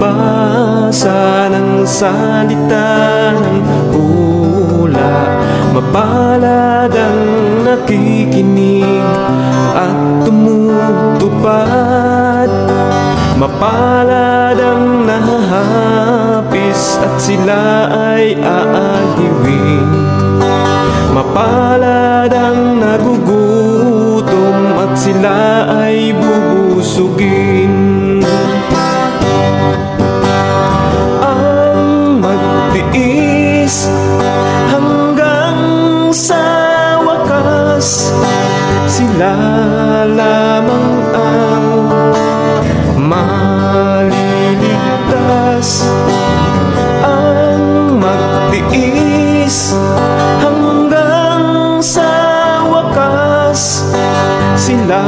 magbasa ng salita ng pula. Mapalad ang nakikinig at tumutupad. Mapalad ang nahahapis at sila ay aaliwin. Mapalad ang nagugutom at sila ay bubusugin. Ang magtiis hanggang sa wakas, sila lamang ang maliligtas. Ang magtiis hanggang sa wakas, sila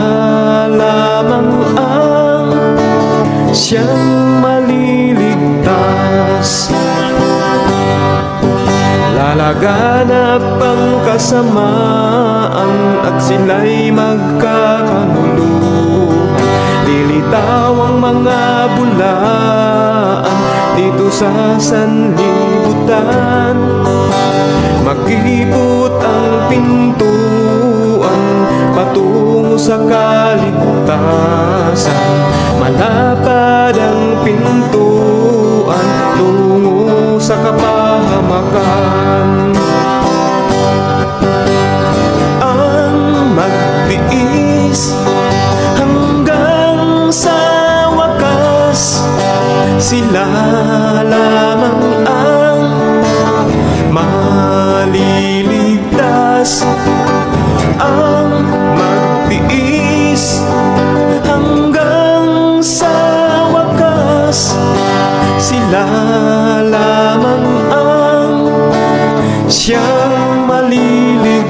lamang ang siyang maliligtas. Lalaganap ang kasamaan at sila'y magkakanuluhan. Lilitaw ang mga bulaan dito sa sanlibutan. Makipot ang pintuan patungo sa kaligtasan. Malapad ang pintuan tungo sa kapahamakan. Ang magtiis hanggang sa wakas, sila lamang ang maliligtas. Ang magtiis hanggang sa wakas, sila lamang ang siyang maliligtas.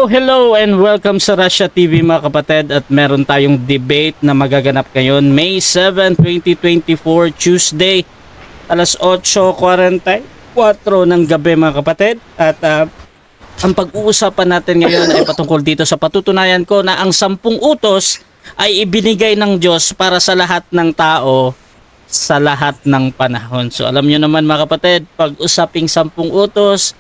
Hello and welcome sa Russia TV mga kapatid, at meron tayong debate na magaganap ngayon May 7, 2024 Tuesday alas 8:44 ng gabi mga kapatid. At ang pag-uusapan natin ngayon ay patungkol dito sa patutunayan ko na ang 10 utos ay ibinigay ng Diyos para sa lahat ng tao sa lahat ng panahon. So alam nyo naman mga kapatid, pag usaping 10 utos,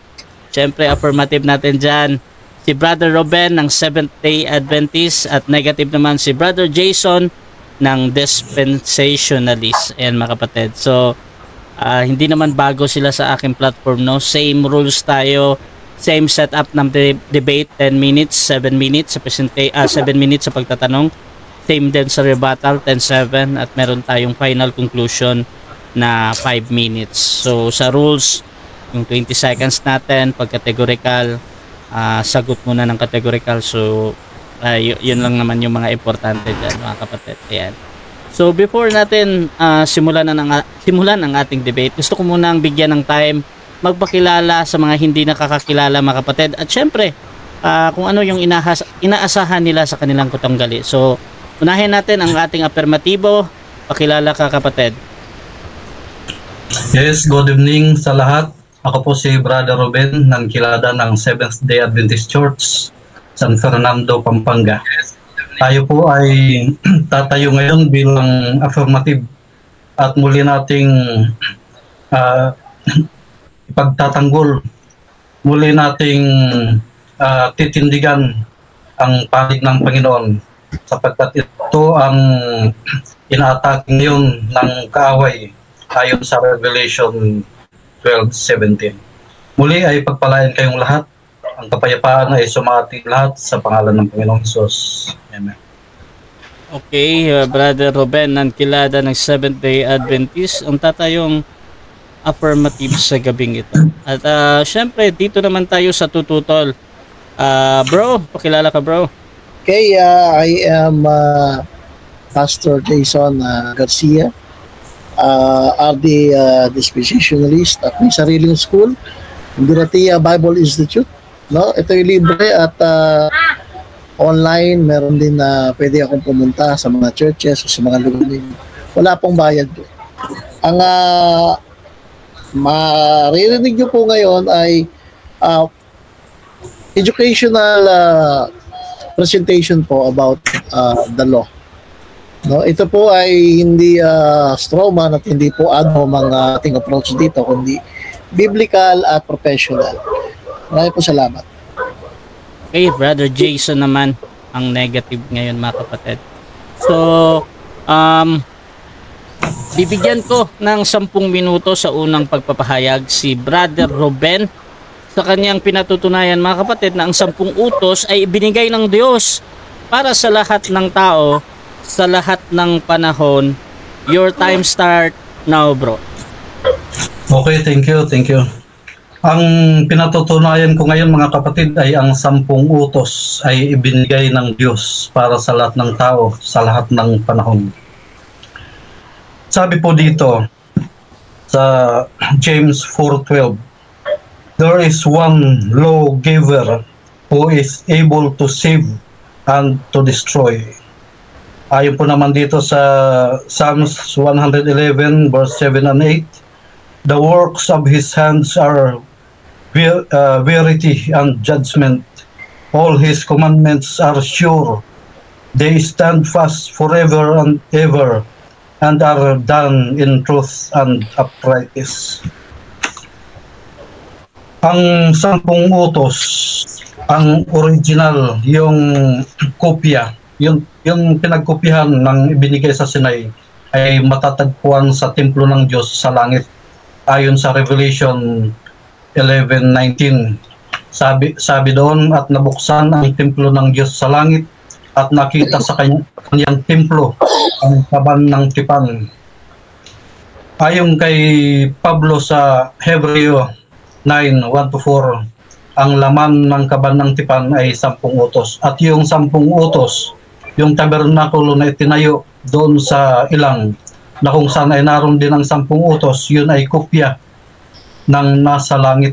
syempre affirmative natin dyan si Brother Ruben ng Seventh-day Adventist, at negative naman si Brother Jason ng Dispensationalist. Ayan mga kapatid. So, hindi naman bago sila sa aking platform, no? Same rules tayo, same setup ng debate, 10 minutes, 7 minutes sa 7 minutes sa pagtatanong. Same din sa rebuttal, 10-7, at meron tayong final conclusion na 5 minutes. So, sa rules, yung 20 seconds natin, pag categorical, sagot muna ng categorical. So yun lang naman yung mga importante dyan mga kapatid. Ayan. So before natin simulan ang ating debate, gusto ko munang bigyan ng time magpakilala sa mga hindi nakakakilala mga kapatid, at syempre kung ano yung inaasahan nila sa kanilang kutanggali. So unahin natin ang ating affirmatibo. Pakilala ka kapatid. Yes, good evening sa lahat. Ako po si Brother Ruben ng Kilada ng Seventh-day Adventist Church, San Fernando, Pampanga. Tayo po ay tatayo ngayon bilang affirmative at muli nating ipagtatanggol, muli nating titindigan ang panig ng Panginoon, sapagkat ito ang inaatake ngayon ng kaaway ayon sa Revelation 12:17. Muli ay pagpalain kayong lahat. Ang kapayapaan ay sumati lahat sa pangalan ng Panginoong Hesus. Amen. Okay, Brother Ruben ng Kilada ng Seventh-day Adventist, ang tatayong affirmative sa gabing ito. At syempre, dito naman tayo sa tututol. Bro, pakilala ka bro. Okay, I am Pastor Jason Garcia. RD Dispensationalist at may sariling school, Biratia Bible Institute, no? Ito yung libre at online, meron din na pwede akong pumunta sa mga churches o sa mga lugar. Wala pong bayad. Ang maririnig nyo po ngayon ay educational presentation po about the law. No, ito po ay hindi straw man at hindi po ad hoc ang ating approach dito, kundi biblical at professional. Maraming po salamat. Okay, Brother Jason naman ang negative ngayon, mga kapatid. So, bibigyan ko ng 10 minuto sa unang pagpapahayag si Brother Ruben sa kanyang pinatutunayan, mga kapatid, na ang 10 utos ay ibinigay ng Diyos para sa lahat ng tao sa lahat ng panahon. Your time start now, bro. Okay, thank you. Ang pinatutunayan ko ngayon, mga kapatid, ay ang 10 utos ay ibinigay ng Diyos para sa lahat ng tao sa lahat ng panahon. Sabi po dito sa James 4:12, there is one lawgiver who is able to save and to destroy. Ayon po naman dito sa Psalms 111 verse 7 and 8, the works of his hands are verity and judgment. All his commandments are sure. They stand fast forever and ever, and are done in truth and uprightness. Ang 10 utos, ang original, yung kopya, yung pinagkopyahan ng ibinigay sa Sinai ay matatagpuan sa templo ng Diyos sa langit. Ayon sa Revelation 11:19, sabi doon, at nabuksan ang templo ng Diyos sa langit at nakita sa kanyang templo ang kaban ng tipan. Ayon kay Pablo sa Hebreo 9:1-4, ang laman ng kaban ng tipan ay 10 utos. At yung 10 utos, yung tabernakulo na itinayo doon sa ilang, na kung saan ay naroon din ang 10 utos, yun ay kopya ng nasa langit.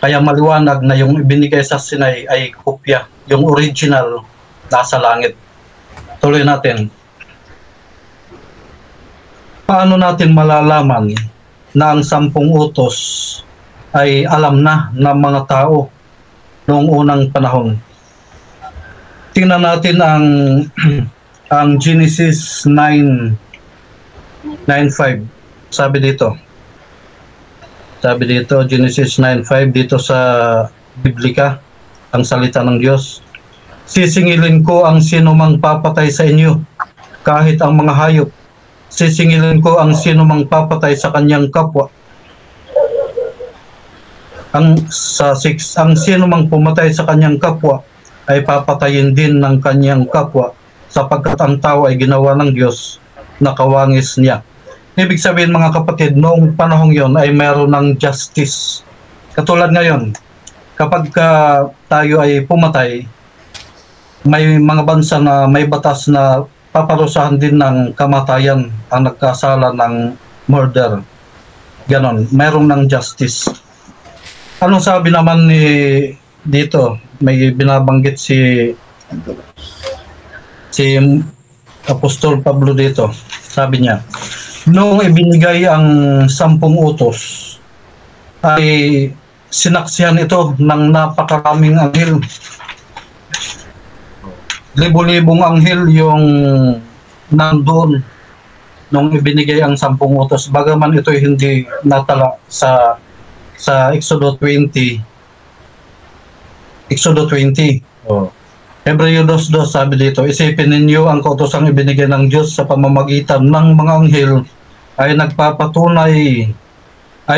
Kaya maliwanag na yung ibinigay sa Sinai ay kopya, yung original nasa langit. Tuloy natin. Paano natin malalaman na ang 10 utos ay alam na ng mga tao noong unang panahon? Tingnan natin ang Genesis 9:5. Sabi dito, Genesis 9:5 dito sa Biblika, ang salita ng Diyos. Sisingilin ko ang sinumang papatay sa inyo, kahit ang mga hayop. Sisingilin ko ang sinumang papatay sa kanyang kapwa. Ang 6, ang sinumang pumatay sa kanyang kapwa ay papatayin din ng kanyang kapwa, sapagkat ang tao ay ginawa ng Diyos na kawangis niya. Ibig sabihin, mga kapatid, noong panahong yon ay mayroon ng justice. Katulad ngayon, kapag tayo ay pumatay, may mga bansa na may batas na paparusahan din ng kamatayan ang nagkasala ng murder. Ganon, mayroon ng justice. Anong sabi naman ni dito? May binabanggit si Apostol Pablo dito. Sabi niya, noong ibinigay ang 10 utos, ay sinaksihan ito ng napakaraming anghel. Libo-libong anghel yung nandoon nung ibinigay ang 10 utos. Bagaman ito hindi natala sa Exodo 20. Hebreo 2:2 sabi dito, isipin ninyo ang kautosang ibinigay ng Diyos sa pamamagitan ng mga anghel ay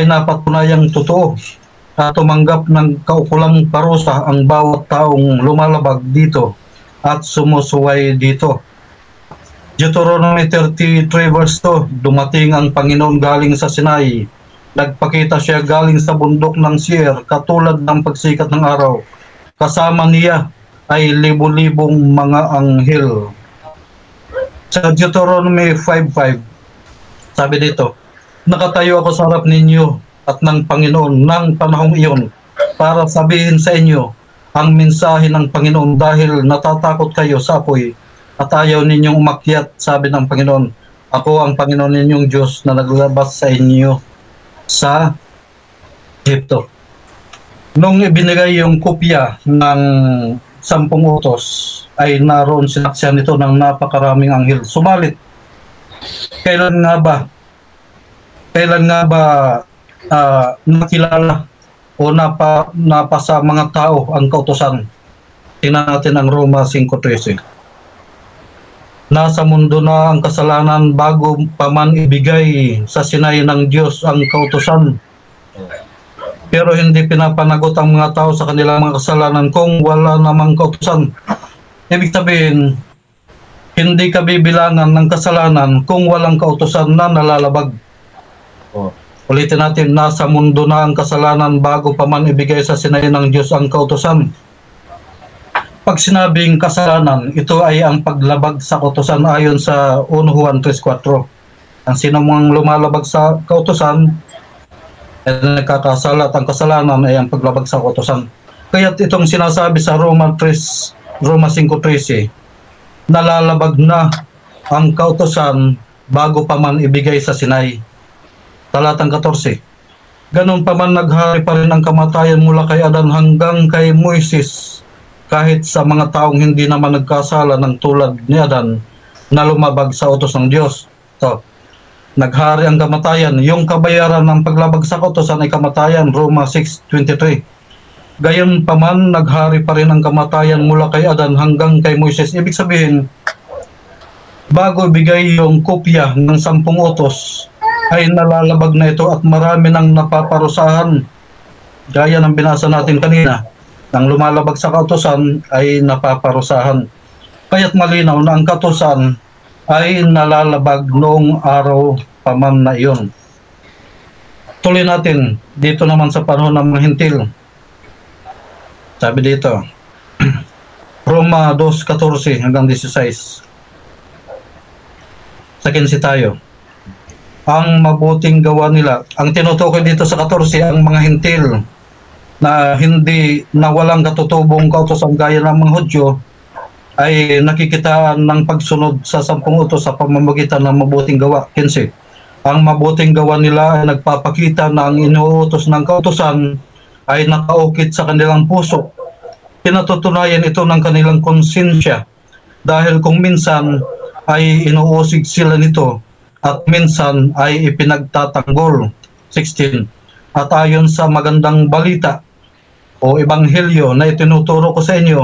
napatunayang totoo at tumanggap ng kaukulang parusa ang bawat taong lumalabag dito at sumusuway dito. Deuteronomy 33 verse 2, dumating ang Panginoon galing sa Sinai. Nagpakita siya galing sa bundok ng Seir, katulad ng pagsikat ng araw. Kasama niya ay libo-libong mga anghel. Sa Deuteronomy 5:5, sabi dito, nakatayo ako sa harap ninyo at ng Panginoon ng panahong iyon para sabihin sa inyo ang mensahe ng Panginoon, dahil natatakot kayo sa apoy at ayaw ninyong umakyat, sabi ng Panginoon, Ako ang Panginoon ninyong Diyos na naglabas sa inyo sa Egypto. Nung ibinigay yung kopya ng 10 utos, ay naroon sinaksihan nito ng napakaraming anghel. Subalit, kailan nga ba nakilala o napasa mga tao ang kautusan? Tingnan natin ang Roma 5:13. Nasa mundo na ang kasalanan bago pa man ibigay sa Sinai ng Diyos ang kautusan. Pero hindi pinapanagot ang mga tao sa kanilang mga kasalanan kung wala namang kautusan. Ibig sabihin, hindi ka bibilangan ng kasalanan kung walang kautusan na nalalabag. Ulitin natin, nasa mundo na ang kasalanan bago pa man ibigay sa Sinai ng Diyos ang kautusan. Pag sinabing kasalanan, ito ay ang paglabag sa kautusan ayon sa 1 Juan 3:4. Ang sino mang lumalabag sa kautusan ay nagkakasala at ang kasalanan ay ang paglabag sa kautusan. Kaya itong sinasabi sa Roma 5:13, nalalabag na ang kautusan bago pa man ibigay sa Sinai. Talatang 14. Ganun pa man naghari pa rin ang kamatayan mula kay Adan hanggang kay Moises, kahit sa mga taong hindi naman nagkasala ng tulad ni Adan na lumabag sa utos ng Diyos. So, naghari ang kamatayan. Yung kabayaran ng paglabag sa kautusan ay kamatayan, Roma 6:23. Gayon pa man, naghari pa rin ang kamatayan mula kay Adan hanggang kay Moises. Ibig sabihin, bago ibigay yung kopya ng 10 utos, ay nalalabag na ito at marami nang napaparusahan. Gaya ng binasa natin kanina, ang lumalabag sa kautusan ay napaparusahan. Kaya't malinaw na ang kautusan ay nalalabag noong araw pa man na iyon. Tuloy natin dito naman sa panahon ng mga Hintil. Sabi dito, Roma 2:14 hanggang 16. Sa 15 tayo. Ang mabuting gawa nila, ang tinutukoy dito sa 14, ang mga Hintil na hindi na walang katutubong kautusan gaya ng mga Hudyo ay nakikitaan ng pagsunod sa 10 utos sa pamamagitan ng mabuting gawa. 15. Ang mabuting gawa nila ay nagpapakita na ang inuutos ng kautusan ay nakaukit sa kanilang puso. Pinatutunayan ito ng kanilang konsensya dahil kung minsan ay inuusig sila nito at minsan ay ipinagtatanggol. 16. At ayon sa magandang balita o ebanghelyo na itinuturo ko sa inyo,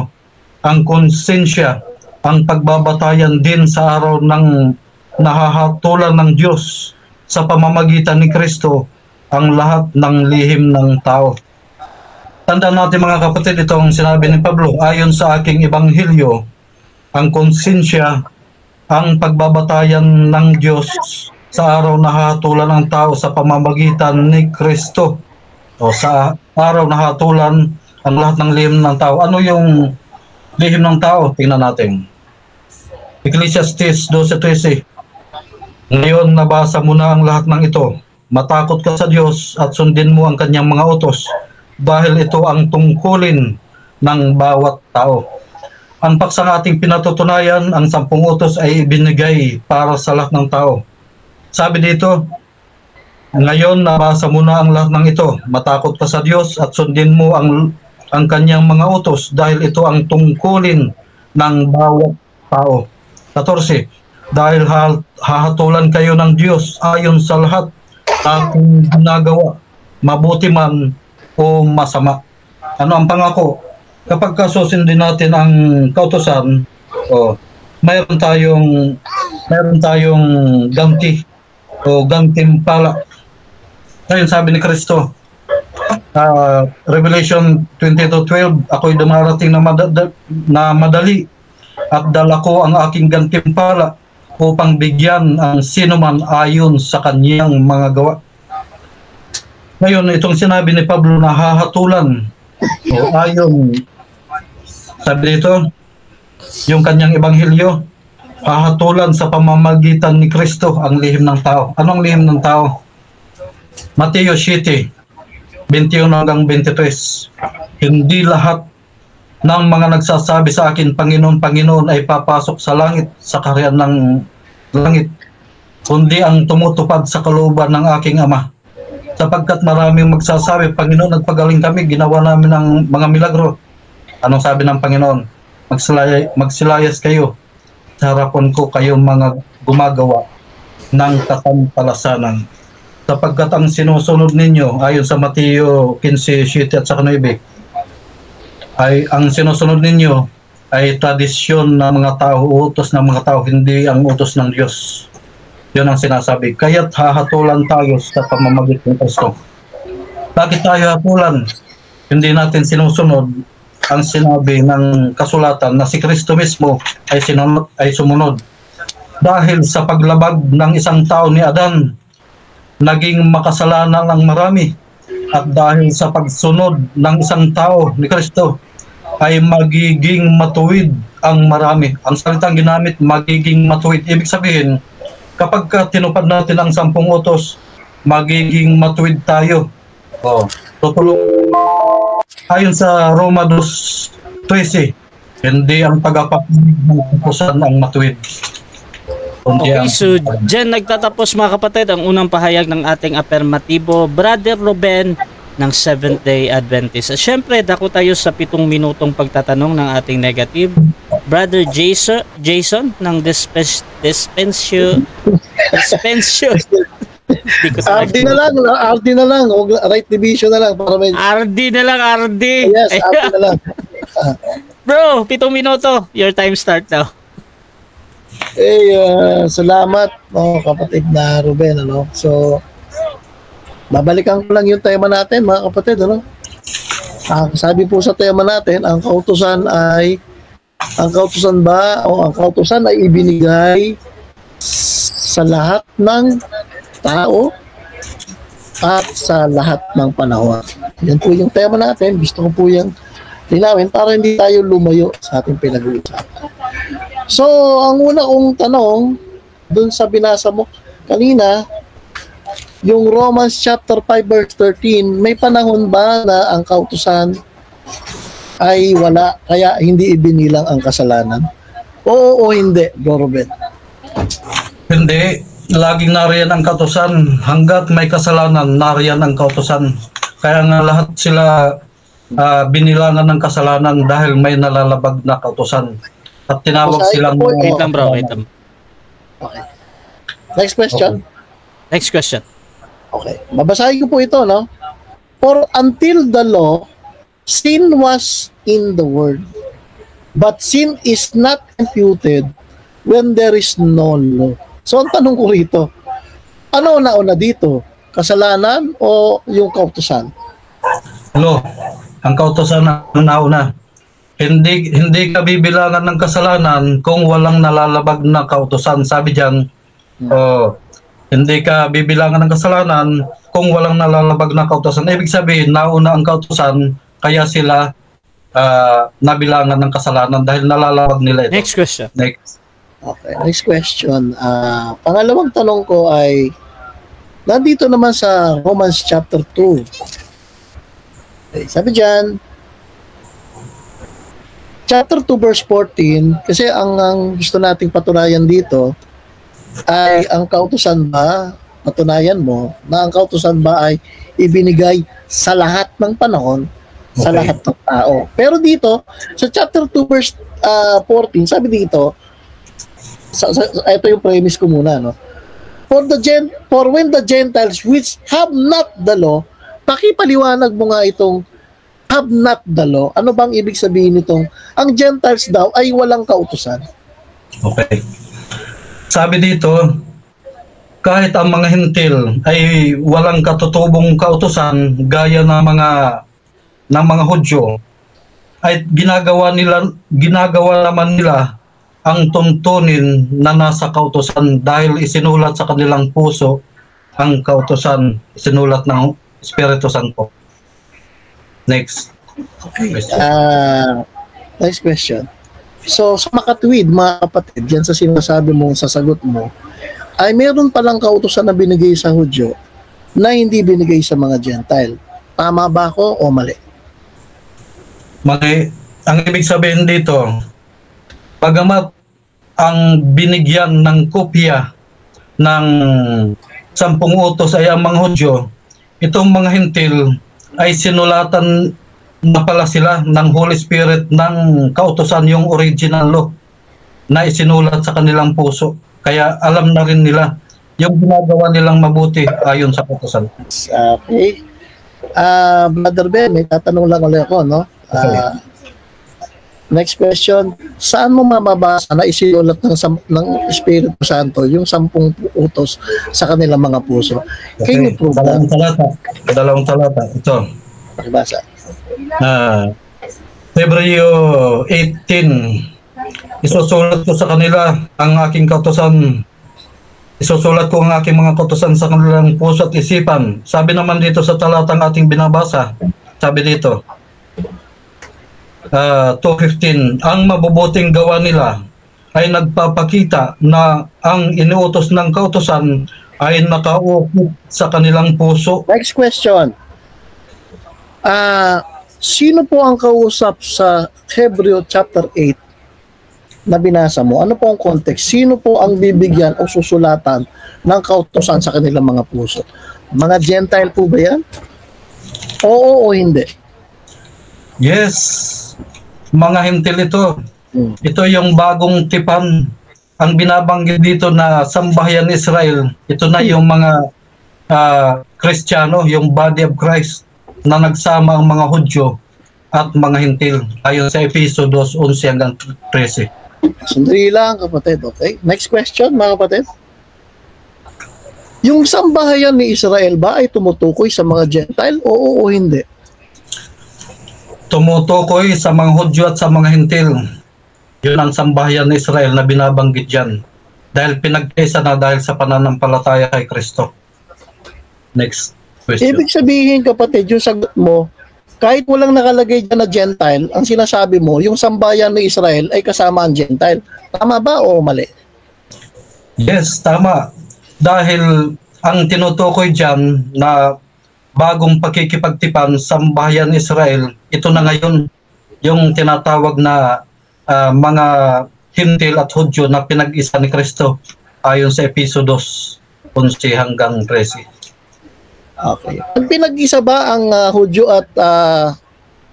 ang konsensya, ang pagbabatayan din sa araw ng nahahatulan ng Diyos sa pamamagitan ni Kristo ang lahat ng lihim ng tao. Tandaan natin mga kapatid, itong sinabi ni Pablo, ayon sa aking ebanghelyo, ang konsensya, ang pagbabatayan ng Diyos sa araw na hahatulan ng tao sa pamamagitan ni Kristo. O sa araw na hatulan ang lahat ng lihim ng tao. Ano yung lihim ng tao? Tingnan natin. Ecclesiastes 12:13. Ngayon nabasa mo na ang lahat ng ito. Matakot ka sa Diyos at sundin mo ang kanyang mga utos dahil ito ang tungkulin ng bawat tao. Ang paksang ating pinatutunayan, ang 10 utos ay ibinigay para sa lahat ng tao. Sabi dito, ngayon nabasa mo na ang lahat ng ito. Matakot ka sa Diyos at sundin mo ang kanyang mga utos dahil ito ang tungkulin ng bawat tao. 14. Dahil hahatulan kayo ng Diyos ayon sa lahat aking ginagawa, mabuti man o masama. Ano ang pangako? Kapag kasusundin natin ang kautusan, mayroon tayong ganti o gantimpala. Ngayon sabi ni Kristo, Revelation 22:12, ako'y dumarating na madali at dala ko ang aking gantimpala upang bigyan ang sinuman ayon sa kanyang mga gawa. Ngayon, itong sinabi ni Pablo na hahatulan o ayon, sabi dito, yung kanyang ebanghelyo, hahatulan sa pamamagitan ni Kristo ang lihim ng tao. Anong lihim ng tao? Mateo 7:21 hanggang 23. Hindi lahat ng mga nagsasabi sa akin, Panginoon, Panginoon, ay papasok sa langit, sa kaharian ng langit, kundi ang tumutupad sa kalooban ng aking Ama. Sapagkat maraming magsasabi, Panginoon, nagpagaling kami, ginawa namin ang mga milagro. Anong sabi ng Panginoon? Magsilayas kayo. Sa harapan ko kayong mga gumagawa ng katampalasanan. Sapagkat ang sinusunod ninyo, ayon sa Mateo 15:7 at 9, ay ang sinusunod ninyo ay tradisyon ng mga tao, utos ng mga tao, hindi ang utos ng Diyos. Yun ang sinasabi. Kaya't hahatulan tayo sa pamamagitan ng Kristo. Bakit tayo hatulan? Hindi natin sinusunod ang sinabi ng kasulatan na si Kristo mismo ay sumunod. Dahil sa paglabag ng isang tao ni Adan, naging makasalanan ang marami. At dahil sa pagsunod ng isang tao ni Kristo, ay magiging matuwid ang marami. Ang salitang ginamit, magiging matuwid. Ibig sabihin, kapag tinupad natin ang 10 utos, magiging matuwid tayo. Tutulong. Ayon sa Roma 2:13, hindi ang tagapakinig ng utosan ang matuwid. Okay, so dyan nagtatapos mga kapatid ang unang pahayag ng ating affirmatibo, Brother Ruben ng Seventh-day Adventist. At syempre, dako tayo sa 7 minutong pagtatanong ng ating negative. Brother Jason ng Dispensio. RD na lang. Right division na lang. Para may... RD na lang, RD. Yes, RD na lang. Bro, 7 minuto. Your time start now. Salamat kapatid na Ruben, ano. So babalikan ko lang yung tema natin, mga kapatid, ano. Sabi po sa tema natin, ang kautusan ay ibinigay sa lahat ng tao at sa lahat ng panahon. Yan po yung tema natin. Gusto ko po yung linawin para hindi tayo lumayo sa ating pinag-uusapan. So, ang una kong tanong, dun sa binasa mo kanina, yung Romans chapter 5 verse 13, may panahon ba na ang kautusan ay wala, kaya hindi ibinilang ang kasalanan? Oo o hindi, Bro Ruben? Hindi. Laging nariyan ang kautusan. Hanggat may kasalanan, nariyan ang kautusan. Kaya nga lahat sila binilangan ng kasalanan dahil may nalalabag na kautusan. At tinawag silang... Wait lang bro, wait lang. Okay. Next question. Okay. Next question. Okay. Babasahin ko po ito, no? For until the law, sin was in the world. But sin is not imputed when there is no law. So, ang tanong ko rito, ano nauna dito? Kasalanan o yung kautusan? Law. Ang kautusan ang nauna. Hindi ka bibilangan ng kasalanan kung walang nalalabag na kautusan. Sabi diyan, hindi ka bibilangan ng kasalanan kung walang nalalabag na kautusan. Ibig sabihin, nauna ang kautusan, kaya sila nabilangan ng kasalanan dahil nalalabag nila ito. Next question. Next. Okay, next question. Pangalawang tanong ko ay, nandito naman sa Romans chapter 2. Okay, sabi diyan, chapter 2 verse 14, kasi ang gusto nating patunayan dito ay ang kautusan ba, patunayan mo na ang kautusan ba ay ibinigay sa lahat ng panahon, sa lahat ng tao. Pero dito, sa chapter 2 verse 14, sabi dito, ito yung premise ko muna, no? For when the Gentiles which have not the law, pakipaliwanag mo nga itong have not the law. Ano bang ibig sabihin nitong ang Gentiles daw ay walang kautusan? Okay. Sabi dito, kahit ang mga hintil ay walang katutubong kautusan gaya ng mga Hudyo, ay ginagawa naman nila ang tuntunin na nasa kautusan dahil isinulat sa kanilang puso ang kautusan, isinulat ng Espiritu Santo. Next. Okay. Next question. So, sa makatuwid, mga kapatid, yan sa sinasabi mo, sa sagot mo, ay meron palang kautusan na binigay sa Hudyo na hindi binigay sa mga Gentile. Tama ba ako o mali? Mali. Ang ibig sabihin dito, bagamat ang binigyan ng kopya ng 10 utos ay ang mga Hudyo, itong mga Hintil ay sinulatan na pala sila ng Holy Spirit ng kautusan, yung original law na isinulat sa kanilang puso. Kaya alam na rin nila yung ginagawa nilang mabuti ayon sa kautusan. Okay. Brother Ben, may tatanong lang ulit ako, no? Next question. Saan mo mababasa na isinulat ng Espiritu Santo yung 10 utos sa kanilang mga puso? Can you prove that? Dalawang talata. Ito. Pakibasa. Hebreo 18. Isusulat ko sa kanila ang aking kautusan. Isusulat ko ang aking mga kautusan sa kanilang puso at isipan. Sabi naman dito sa talatang ating binabasa, sabi dito, 2:15, ang mabubuting gawa nila ay nagpapakita na ang inuutos ng kautusan ay nakaukit sa kanilang puso. Next question. Sino po ang kausap sa Hebreo chapter 8 na binasa mo? Ano po ang context? Sino po ang bibigyan o susulatan ng kautusan sa kanilang mga puso? Mga Gentile po ba yan? Oo o hindi? Yes. Mga Hintil ito. Ito yung bagong tipan. Ang binabanggit dito na sambahayan Israel, ito na yung mga Kristiyano, yung body of Christ na nagsama ang mga Hudyo at mga Hintil ayon sa Efeso 2:11 hanggang 13. Sandali lang, kapatid. Okay. Next question, mga kapatid. Yung sambahayan ni Israel ba ay tumutukoy sa mga Gentile? Oo o hindi? Tumutukoy sa mga Hudyo at sa mga Hintil. Yun ang sambahayan ni Israel na binabanggit dyan. Dahil pinagkaisa na dahil sa pananampalataya kay Kristo. Next question. Ibig sabihin, kapatid, yung sagot mo, kahit walang nakalagay dyan na Gentile, ang sinasabi mo, yung sambahayan ni Israel ay kasama ang Gentile. Tama ba o mali? Yes, tama. Dahil ang tinutukoy dyan na bagong pakikipagtipan sa sambahayan Israel, ito na ngayon yung tinatawag na mga Hintil at Hudyo na pinag-isa ni Kristo ayon sa Efeso 2:11 hanggang 13. Okay. Pag pinag-isa ba ang Hudyo at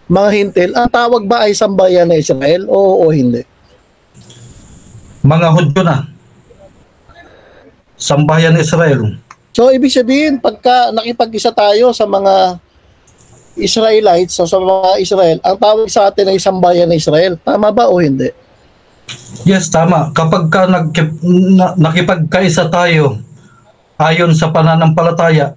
mga Hintil, ang tawag ba ay sambahayan ng Israel o hindi? Mga Hudyo na. Sambahayan Israel. So, ibig sabihin, pagka nakipag-isa tayo sa mga Israelites, sa mga Israel, ang tawag sa atin ay sambahayan ng Israel. Tama ba o hindi? Yes, tama. Kapag ka nakipagkaisa tayo ayon sa pananampalataya,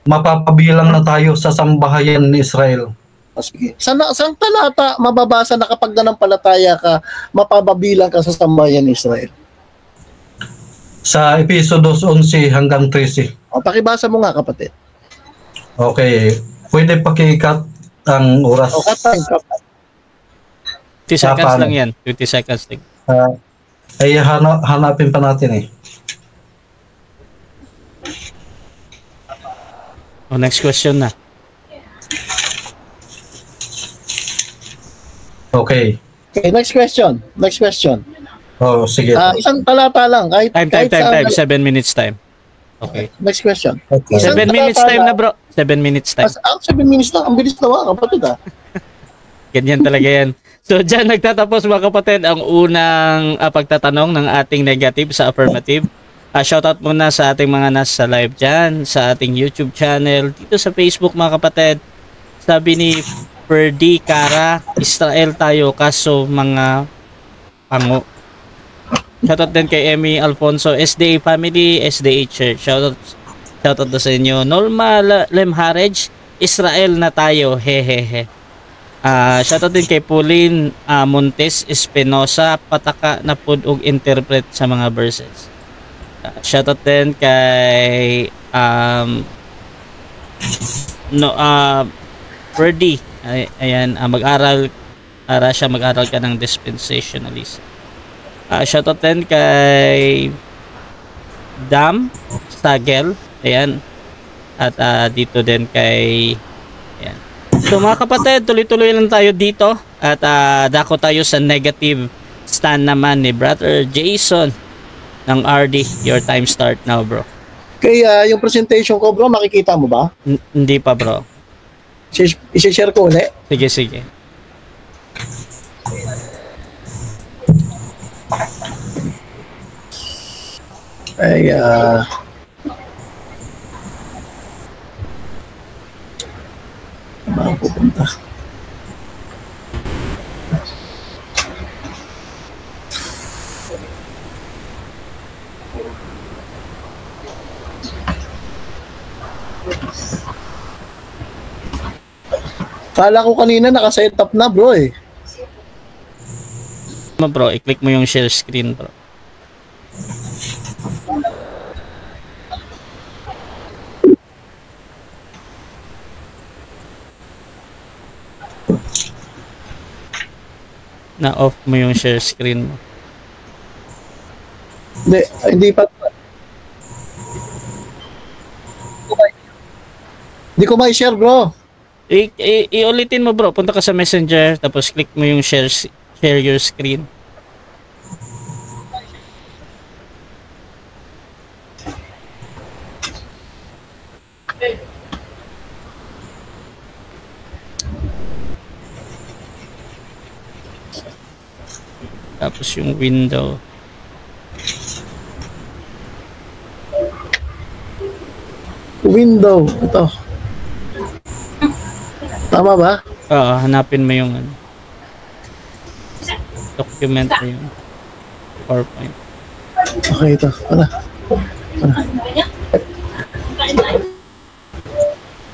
mapapabilang na tayo sa sambahayan ni Israel. Sige. Saan talata mababasa na kapag nanampalataya ka, mapapabilang ka sa sambahayan ni Israel? Sa Efeso 2:11 hanggang 13. O, pakibasa mo nga, kapatid. Okay. Pwede pakikat ang oras. O, cut time. 20 seconds lang yan. 20 seconds lang. Ay hanapin pa natin eh. O, next question na. Okay. Okay, next question. Next question. Oh, sige. Isang talata lang. Time. 7 minutes time. Okay. Next question. Okay. 7 minutes time na, bro. 7 minutes time. 7 minutes lang. Ang bilis na mga kapatid, Ganyan talaga yan. So, dyan nagtatapos, mga kapatid, ang unang pagtatanong ng ating negative sa affirmative. Shoutout muna sa ating mga nasa live dyan, sa ating YouTube channel, dito sa Facebook, mga kapatid. Sabi ni Ferdy Cara, Israel tayo, kaso mga pango. Shoutout din kay Emmy Alfonso, SDA Family, SDA Church. Shoutout sa inyo. Norma Lemharaj, Israel na tayo, hehehe. Shoutout din kay Pauline Montes Espinosa, pataka na pud og interpret sa mga verses. Shoutout din kay Ferdy. Ayan, mag-aral ka ng dispensationalist. Shoutout din kay Dam Stagel. Ayan. At dito din kay ayan. So mga kapatid, tuloy-tuloy lang tayo dito. At dako tayo sa negative stand naman ni Brother Jason. ng RD. Your time start now, bro. Kaya yung presentation ko, bro, makikita mo ba? Hindi pa, bro. I-share ko ulit. Sige, sige. Ay, pupunta. Kala ko kanina naka-set up na, bro, eh. Bro, i-click mo yung share screen, bro. Na-off mo yung share screen mo. Hindi pa. Hindi ko may share, bro. Iulitin mo, bro. Punta ka sa Messenger, tapos click mo yung share your screen. Tapos yung window. Window. Ito. Tama ba? Oo, hanapin mo yung document mo yung PowerPoint. Okay, ito. Ano?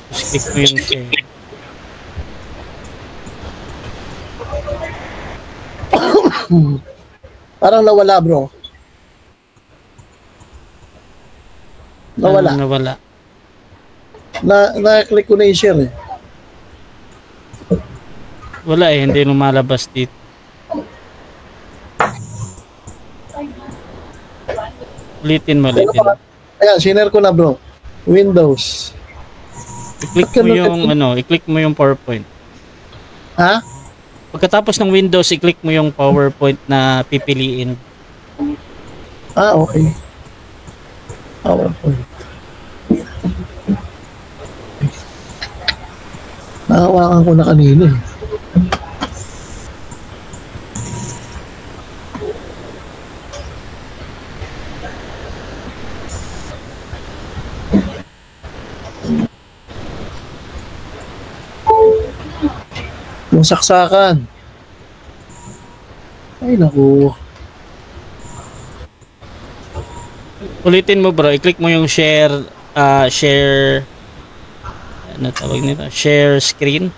Tapos click mo yung share. Parang nawala, bro. Nawala. Nawala. Na-click ko na yung share, eh. Wala eh, hindi lumalabas dito. Ulitin mo. Ayan, sinare ko na, bro. Windows. I-click mo yung i-click mo yung PowerPoint. Ha? Pagkatapos ng Windows, i-click mo yung PowerPoint na pipiliin. Okay. PowerPoint. Nakawakan ko na kanina, eh. Yung saksakan. Ay, naku. Ulitin mo, bro. I-click mo yung share ano tawag nito? Share screen.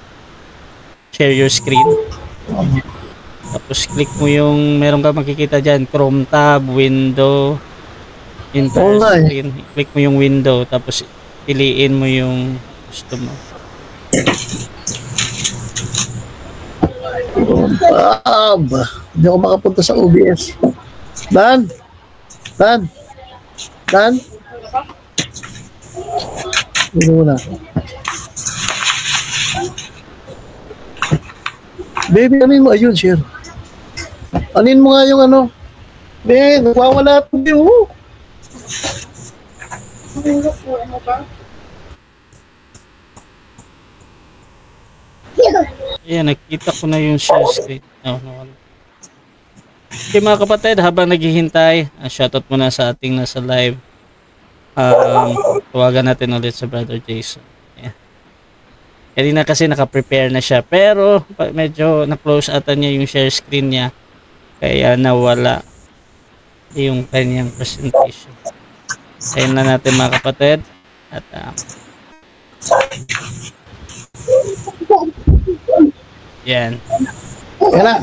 Share your screen. Tapos click mo yung meron ka makikita dyan. Chrome tab, window, entire screen. I-click mo yung window. Tapos piliin mo yung gusto mo. Hindi ako makapunta sa OBS. Dan? Ano na? Baby, anin mo? Ayun, share. Anin mo nga yung ano? Nagwawala ito, baby. Ayan, nakita ko na yung share screen. No. Okay mga kapatid, habang naghihintay, shoutout muna sa ating nasa live. Tawagan natin ulit sa Brother Jason. Ayan. Kanina kasi naka-prepare na siya, pero medyo na-close ata niya yung share screen niya. Kaya nawala yung kanyang presentation. Ayan na natin mga kapatid. At yan. Yan na.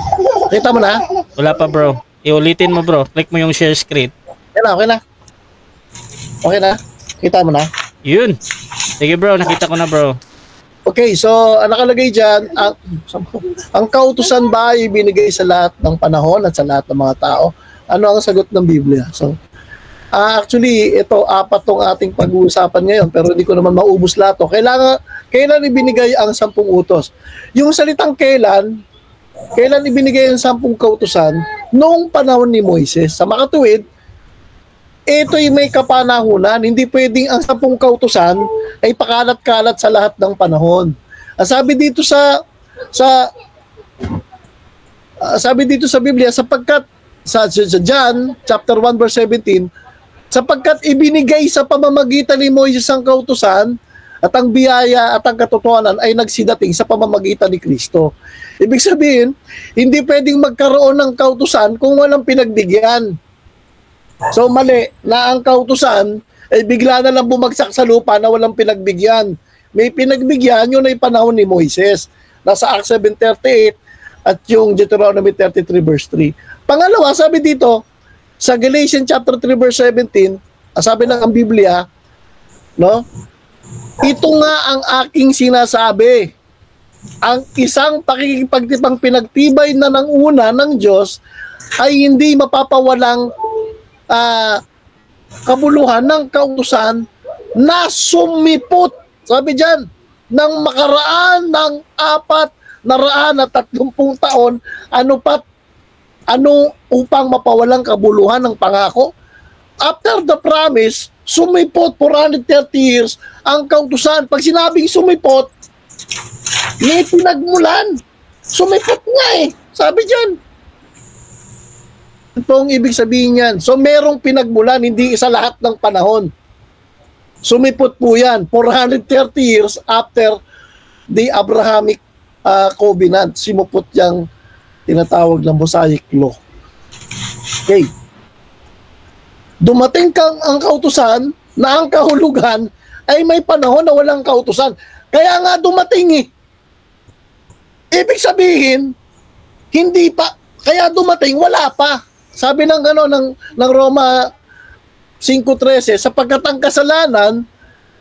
Kita mo na? Wala pa, bro. Iulitin mo, bro. Click mo yung share screen. Yan na, okay na. Okay na? Kita mo na? Yun. Sige, bro. Nakita ko na, bro. Okay, so nakalagay dyan, ang kautusan ba ay binigay sa lahat ng panahon at sa lahat ng mga tao? Ano ang sagot ng Biblia? So, actually, ito, 4 tong ating pag-uusapan ngayon, pero hindi ko naman maubos lahat. Kailan ibinigay ang 10 utos? Yung salitang kailan ibinigay ang 10 kautusan? Noong panahon ni Moises. Sa makatuwid, ito'y may kapanahunan. Hindi pwedeng ang 10 kautusan ay pakalat-kalat sa lahat ng panahon. Sabi dito sa Biblia, sapagkat sa John chapter 1 verse 17, sapagkat ibinigay sa pamamagitan ni Moises ang kautusan at ang biyaya at ang katotohanan ay nagsidating sa pamamagitan ni Kristo. Ibig sabihin, hindi pwedeng magkaroon ng kautusan kung walang pinagbigyan. So mali na ang kautusan ay bigla na lang bumagsak sa lupa na walang pinagbigyan. May pinagbigyan, yun ay panahon ni Moises. Nasa Acts 7:38 at yung Deuteronomy 33 verse 3. Pangalawa, sabi dito, sa Galatians chapter 3 verse 17, sabi ng ang Biblia, no? Ito nga ang aking sinasabi. Ang isang pakikipagtipang pinagtibay na ng una ng Diyos ay hindi mapapawalang kabuluhan ng kautusan na sumipot, sabi dyan, ng makaraan ng 430 taon, ano upang mapawalang kabuluhan ng pangako. After the promise, sumipot 430 years ang kautusan. Pag sinabing sumipot, may pinagmulan. Sumipot nga sabi dyan. Ito ang ibig sabihin yan. So merong pinagmulan, hindi isa lahat ng panahon. Sumipot po yan, 430 years after the Abrahamic covenant. Simupot yung tinatawag ng Mosaic Law. Okay. Dumating ang kautusan na ang kahulugan ay may panahon na walang kautusan. Kaya nga dumating Ibig sabihin, hindi pa, kaya dumating, wala pa. Sabi ng ng Roma 5:13, sapagkat ang kasalanan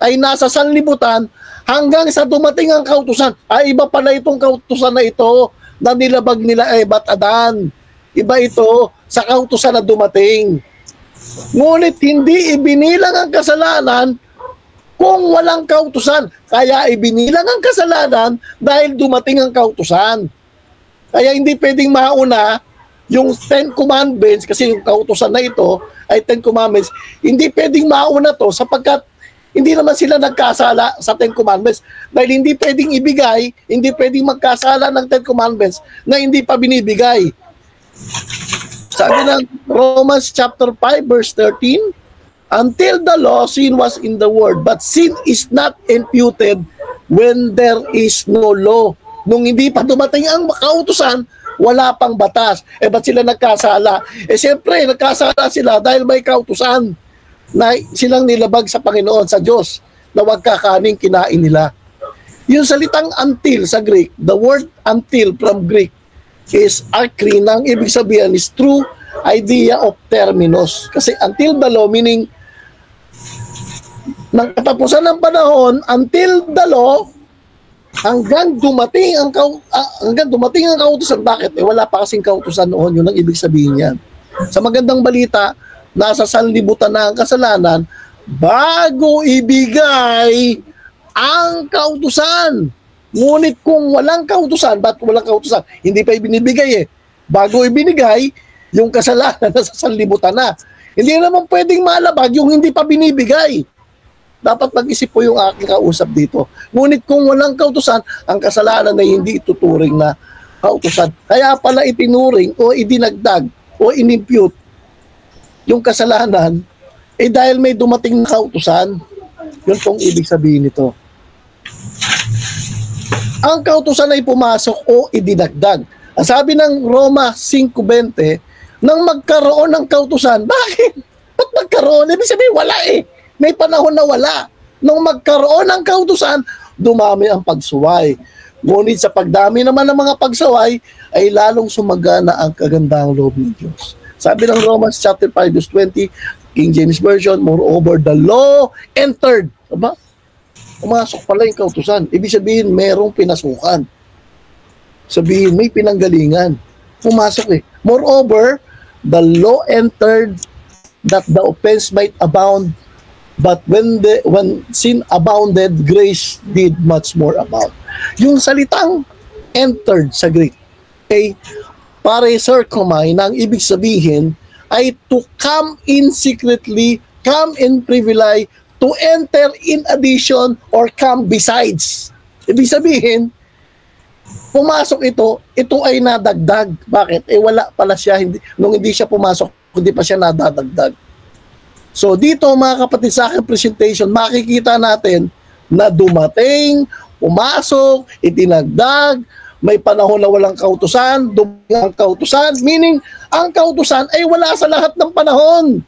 ay nasa sanlibutan hanggang sa dumating ang kautusan. Iba pala itong kautusan na ito na nilabag nila Eva at Adan. Iba ito sa kautusan na dumating. Ngunit hindi ibinilang ang kasalanan kung walang kautusan. Kaya ibinilang ang kasalanan dahil dumating ang kautusan. Kaya hindi pwedeng mauna yung 10 commandments, kasi yung kautusan na ito ay 10 commandments, hindi pwedeng mauna to sapagkat hindi naman sila nagkasala sa 10 commandments. Dahil hindi pwedeng ibigay, hindi pwedeng magkasala ng 10 commandments na hindi pa binibigay. Sabi ng Romans chapter 5 verse 13, until the law, sin was in the world, but sin is not imputed when there is no law. Nung hindi pa dumating ang kautusan, wala pang batas. Ba't sila nagkasala? Siyempre, nagkasala sila dahil may kautusan na silang nilabag sa Panginoon, sa Diyos, na wag kakaning kinain nila. Yung salitang until sa Greek, the word until from Greek is akrin, ang ibig sabihin is true idea of terminus. Kasi until the law, meaning ng katapusan ng panahon, until the law, hanggang dumating ang kautusan. Bakit? Wala pa kasing kautusan noon. Yun ang ibig sabihin yan. Sa magandang balita, nasa sanlibutan na ang kasalanan bago ibigay ang kautusan. Ngunit kung walang kautusan, ba't walang kautusan? Hindi pa ibinibigay Bago ibinigay, yung kasalanan nasa sanlibutan na. Hindi naman pwedeng malabag yung hindi pa binibigay. Dapat mag-isip po yung aking kausap dito. Ngunit kung walang kautusan, ang kasalanan ay hindi ituturing na kautusan. Kaya pala itinuring o idinagdag o inimpute yung kasalanan dahil may dumating na kautusan. Yun pong ibig sabihin nito. Ang kautusan ay pumasok o idinagdag. Ang sabi ng Roma 5:20, nang magkaroon ng kautusan, bakit? Ba't magkaroon? Ibig sabihin, wala May panahon na wala. Nung magkaroon ng kautusan, dumami ang pagsuway. Ngunit sa pagdami naman ng mga pagsaway, ay lalong sumagana ang kagandahang loob ng Diyos. Sabi ng Romans chapter 5 verse 20, King James Version, moreover, the law entered. Aba? Pumasok pala yung kautusan. Ibig sabihin, merong pinasukan. Sabihin, may pinanggalingan. Pumasok Moreover, the law entered that the offense might abound. But when sin abounded, grace did much more abound. Yung salitang entered sa Greek, pareserkomai, na ang ibig sabihin ay to come in secretly, come in privilege, to enter in addition, or come besides. Ibig sabihin, pumasok ito ay nadagdag. Bakit? Wala pala siya, nung hindi siya pumasok, hindi pa siya nadadagdag. So dito mga kapatid sa aking presentation, makikita natin na dumating, pumasok, itinagdag, may panahon na walang kautusan, dumating ang kautusan, meaning ang kautusan ay wala sa lahat ng panahon.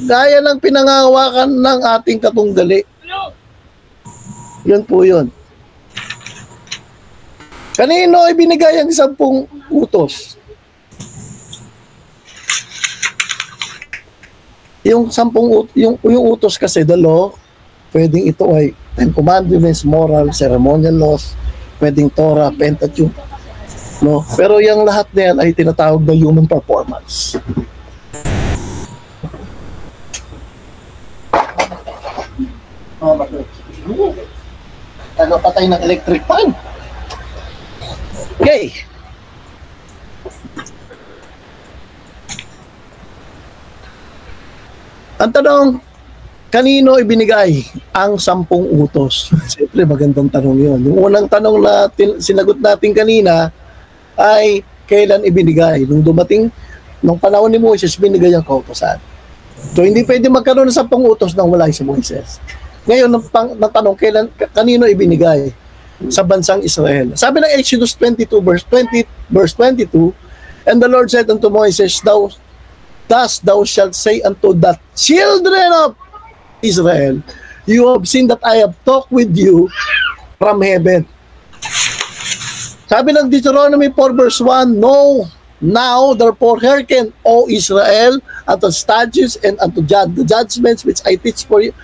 Gaya ng pinangahawakan ng ating katunggali. Yun po yun. Kanino ibinigay ang 10 utos? Yung 10 yung utos kasi, the law, pwedeng ito ay 10 commandments, moral, ceremonial laws, pwedeng Torah, Pentateuch, no? Pero yung lahat na yan ay tinatawag na human performance. Ano, patay ng electric fan? Okay. Ang tanong, kanino ibinigay ang 10 utos? Siyempre, magandang tanong yun. Yung unang tanong na sinagot natin kanina ay kailan ibinigay? Nung dumating, nung panahon ni Moises, binigay ang kautosan. So, hindi pwede magkaroon ng 10 utos nang wala si Moises. Ngayon, ang tanong, kanino ibinigay? Sa bansang Israel. Sabi ng Exodus 22, verse 22, and the Lord said unto Moises, thus thou shalt say unto the children of Israel, you have seen that I have talked with you from heaven. Sabi ng Deuteronomy 4 verse 1, no, now therefore hearken, O Israel, unto statutes and unto the judgments which I teach for you,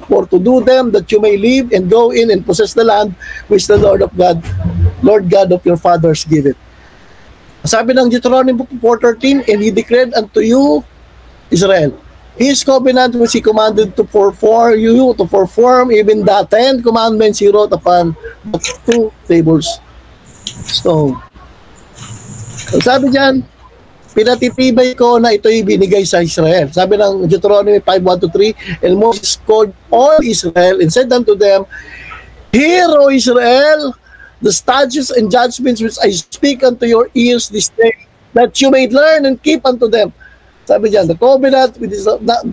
for to do them, that you may live and go in and possess the land which the Lord God of your fathers giveth. Sabi ng Deuteronomy 4:13, and he declared unto you, Israel, his covenant which he commanded to perform even the 10 commandments he wrote upon the 2 tables stone. So, sabi diyan, pinatitibay ko na ito'y binigay sa Israel. Sabi ng Deuteronomy 5:1-3, and Moses called all Israel and said unto them, hear, O Israel, the statutes and judgments which I speak unto your ears this day, that you may learn and keep unto them. Sabi diyan, the covenant with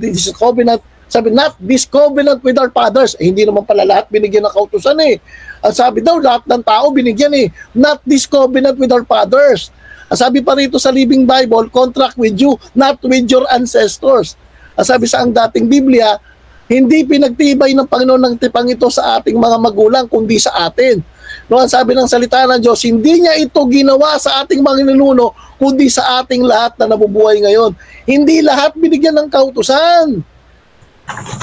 this covenant, sabi, not this covenant with our fathers. Hindi naman pala lahat binigyan ng kautusan eh. Ang sabi daw, lahat ng tao binigyan eh. Not this covenant with our fathers. Ang sabi pa rito sa Living Bible, contract with you, not with your ancestors. Ang sabi sa ang dating Biblia, hindi pinagtibay ng Panginoon ng tipang ito sa ating mga magulang, kundi sa atin. No, ang sabi ng salita ng Diyos, hindi niya ito ginawa sa ating mga ninuno, kundi sa ating lahat na nabubuhay ngayon. Hindi lahat binigyan ng kautusan.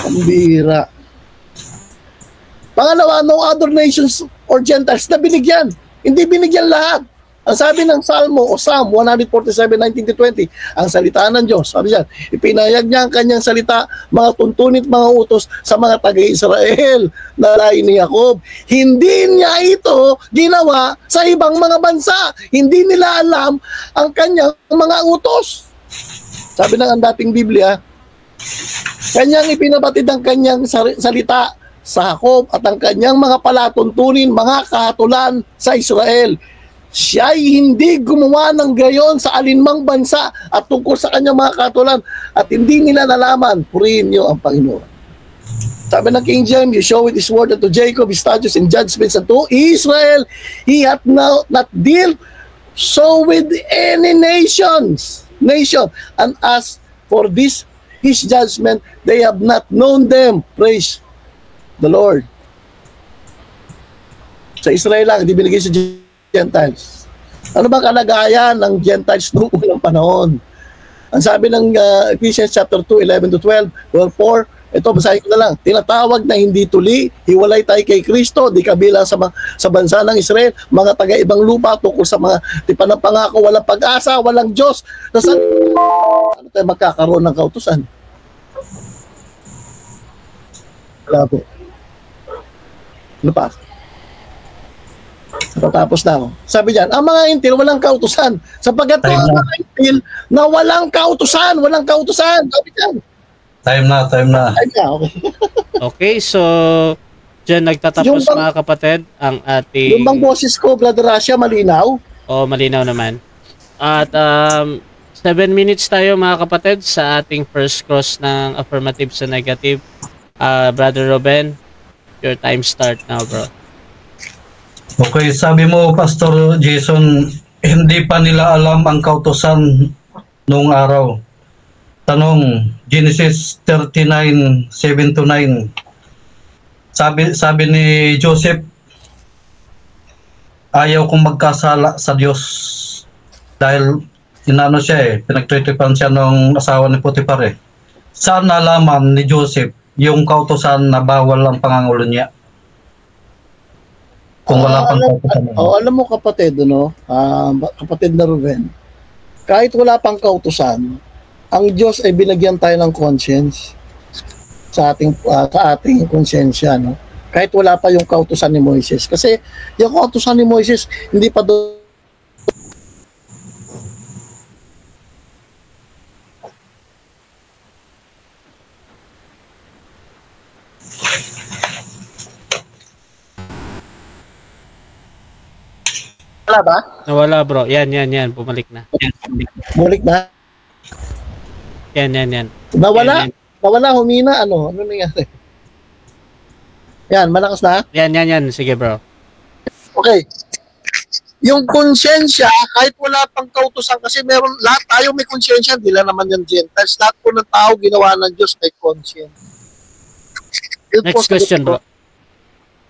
Ang bira. Pangalawa, no other nations or Gentiles na binigyan. Hindi binigyan lahat. Ang sabi ng Salmo o Psalm 147:19-20, ang salita ng Diyos, sabi diyan, ipinahayag niya ang kanyang salita, mga tuntunit, mga utos sa mga taga-Israel na lahi ni Jacob. Hindi niya ito ginawa sa ibang mga bansa. Hindi nila alam ang kanyang mga utos. Sabi ng ang dating Biblia, kanyang ipinabatid ang kanyang salita sa Jacob at ang kanyang mga palatuntunin, mga kahatulan sa Israel. Siya ay hindi gumawa ng gayon sa alinmang bansa at tungkol sa kanyang mga katulan at hindi nila nalaman, purihin niyo ang Panginoon. Sabi ng King James, you show with his word unto Jacob, his statutes and judgments unto Israel, he hath now not dealt so with any nation, and as for this his judgment, they have not known them. Praise the Lord. Sa Israel lang, hindi binigay sa Gentiles. Ano bang kalagayan ng Gentiles noong unang panahon? Ang sabi ng Ephesians chapter 2, 11-12, wherefore, ito basahin ko na lang, tinatawag na hindi tuli, hiwalay tayo kay Kristo, di kabilang sa bansa ng Israel, mga taga-ibang lupa tungkol sa mga tipan ng pangako, walang pag-asa, walang Diyos. Ano tayo magkakaroon ng kautusan? Wala po. Ano pa? Tapos na ako. Sabi diyan, ang mga intil walang kautusan. Sapagkat ang mga intil na walang kautusan. Sabi diyan. Time na. Okay. Okay, so dyan nagtatapos mga kapatid ang ating... Yung bang boses ko, Brother Russia, malinaw? Oo, malinaw naman. At 7 minutes tayo mga kapatid sa ating first cross ng affirmative sa negative. Brother Ruben, your time start now, bro. Okay, sabi mo, Pastor Jason, hindi pa nila alam ang kautusan noong araw. Tanong, Genesis 39:7-9. Sabi ni Joseph, ayaw kong magkasala sa Diyos dahil inano siya pinagtritipan siya ng asawa ni Potiphar Saan nalaman ni Joseph yung kautusan na bawal ang pangangulo niya? Kung wala pang kautusan. Alam mo kapatid, kapatid na Ruben, kahit wala pang kautusan, ang Diyos ay binagyan tayo ng conscience sa ating konsensya, no? Kahit wala pa yung kautusan ni Moises. Kasi yung kautusan ni Moises, hindi pa doon. Wala ba? Nawala, bro. Yan. Bumalik na. Bumalik na? Yan. Nawala? Nawala, humina, ano nangyari? Yan, malakas na? Yan. Sige, bro. Okay. Yung konsensya, kahit wala pang kautusan, kasi lahat tayo may konsensya, hindi lang naman yung Gentiles. Lahat po ng tao ginawa ng Diyos may conscience. Next question, bro.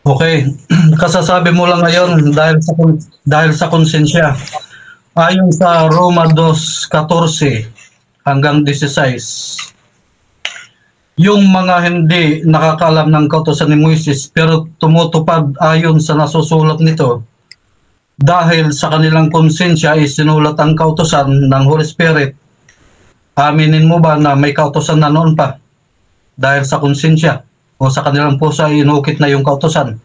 Okay, kasasabi mo lang ngayon dahil sa konsensya. Ayon sa Roma 2:14 hanggang 16. Yung mga hindi nakakaalam ng kautusan ni Moises pero tumutupad ayon sa nasusulat nito, dahil sa kanilang konsensya ay sinulat ang kautusan ng Holy Spirit. Aminin mo ba na may kautusan na noon pa? Dahil sa konsensya o sa kanilang puso ay inukit na yung kautusan?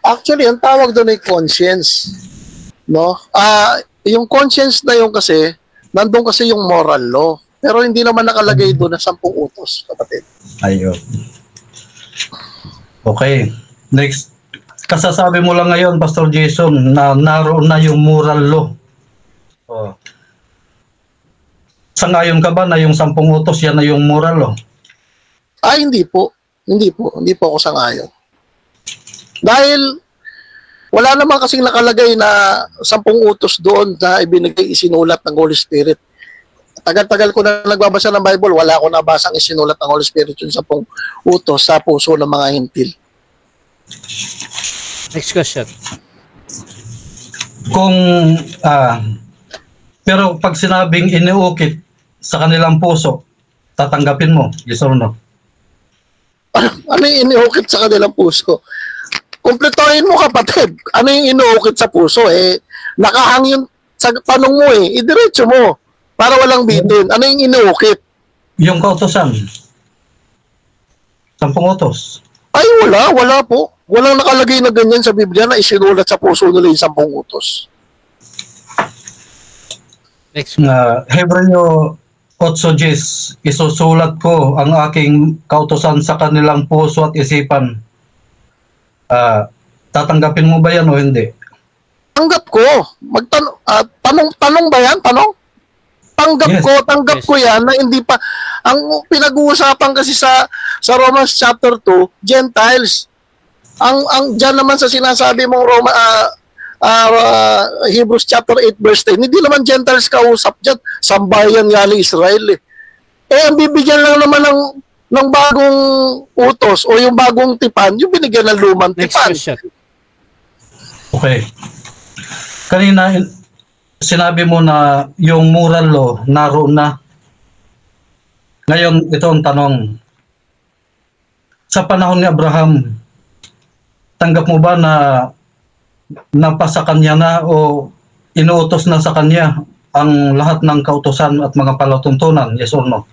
Actually, ang tawag doon ay conscience. No? Yung conscience na yun kasi, nandun kasi yung moral law. Pero hindi naman nakalagay doon na 10 utos, kapatid. Ayun. Okay. Next. Kasasabi mo lang ngayon, Pastor Jason, na naroon na yung moral law. Sangayon ka ba na yung 10 utos, yan na yung moral law? Hindi po. Hindi po ako sangayon. Dahil wala naman kasing nakalagay na 10 utos doon na isinulat ng Holy Spirit. Tagal-tagal ko na nagbabasa ng Bible, wala ako nabasang isinulat ng Holy Spirit yung 10 utos sa puso ng mga hintil. Next question. Pero pag sinabing iniukit sa kanilang puso, tatanggapin mo, yes or no? Ano yung iniukit sa kanilang puso? Kumpletohin mo, kapatid. Ano yung inuukit sa puso? Nakahang yung sa tanong mo idiretso mo. Para walang bitin. Ano yung inuukit? Yung kautosan. 10 utos. Ay, wala po. Walang nakalagay na ganyan sa Biblia na isinulat sa puso nila yung 10 utos. Next. Hebreo 8:10, isusulat ko ang aking kautosan sa kanilang puso at isipan. Tatanggapin mo ba yan o hindi? Tanggap ko. Tanong ba yan? Tanong? Tanggap ko yan na hindi pa ang pinag-uusapan kasi sa Romans chapter 2, Gentiles. Ang diyan naman sa sinasabi mong Hebrews chapter 8 verse 10, hindi naman Gentiles kausap diyan, sambayan nga ni Israel ang bibigyan lang naman ng bagong utos o yung bagong tipan, yung binigyan ng lumang tipan. Next question. Okay. Kanina sinabi mo na yung moral law naroon na. Ngayon, ito ang tanong. Sa panahon ni Abraham, tanggap mo ba na napasa kanya na o inuutos na sa kanya ang lahat ng kautusan at mga palatuntunan? Yes or no?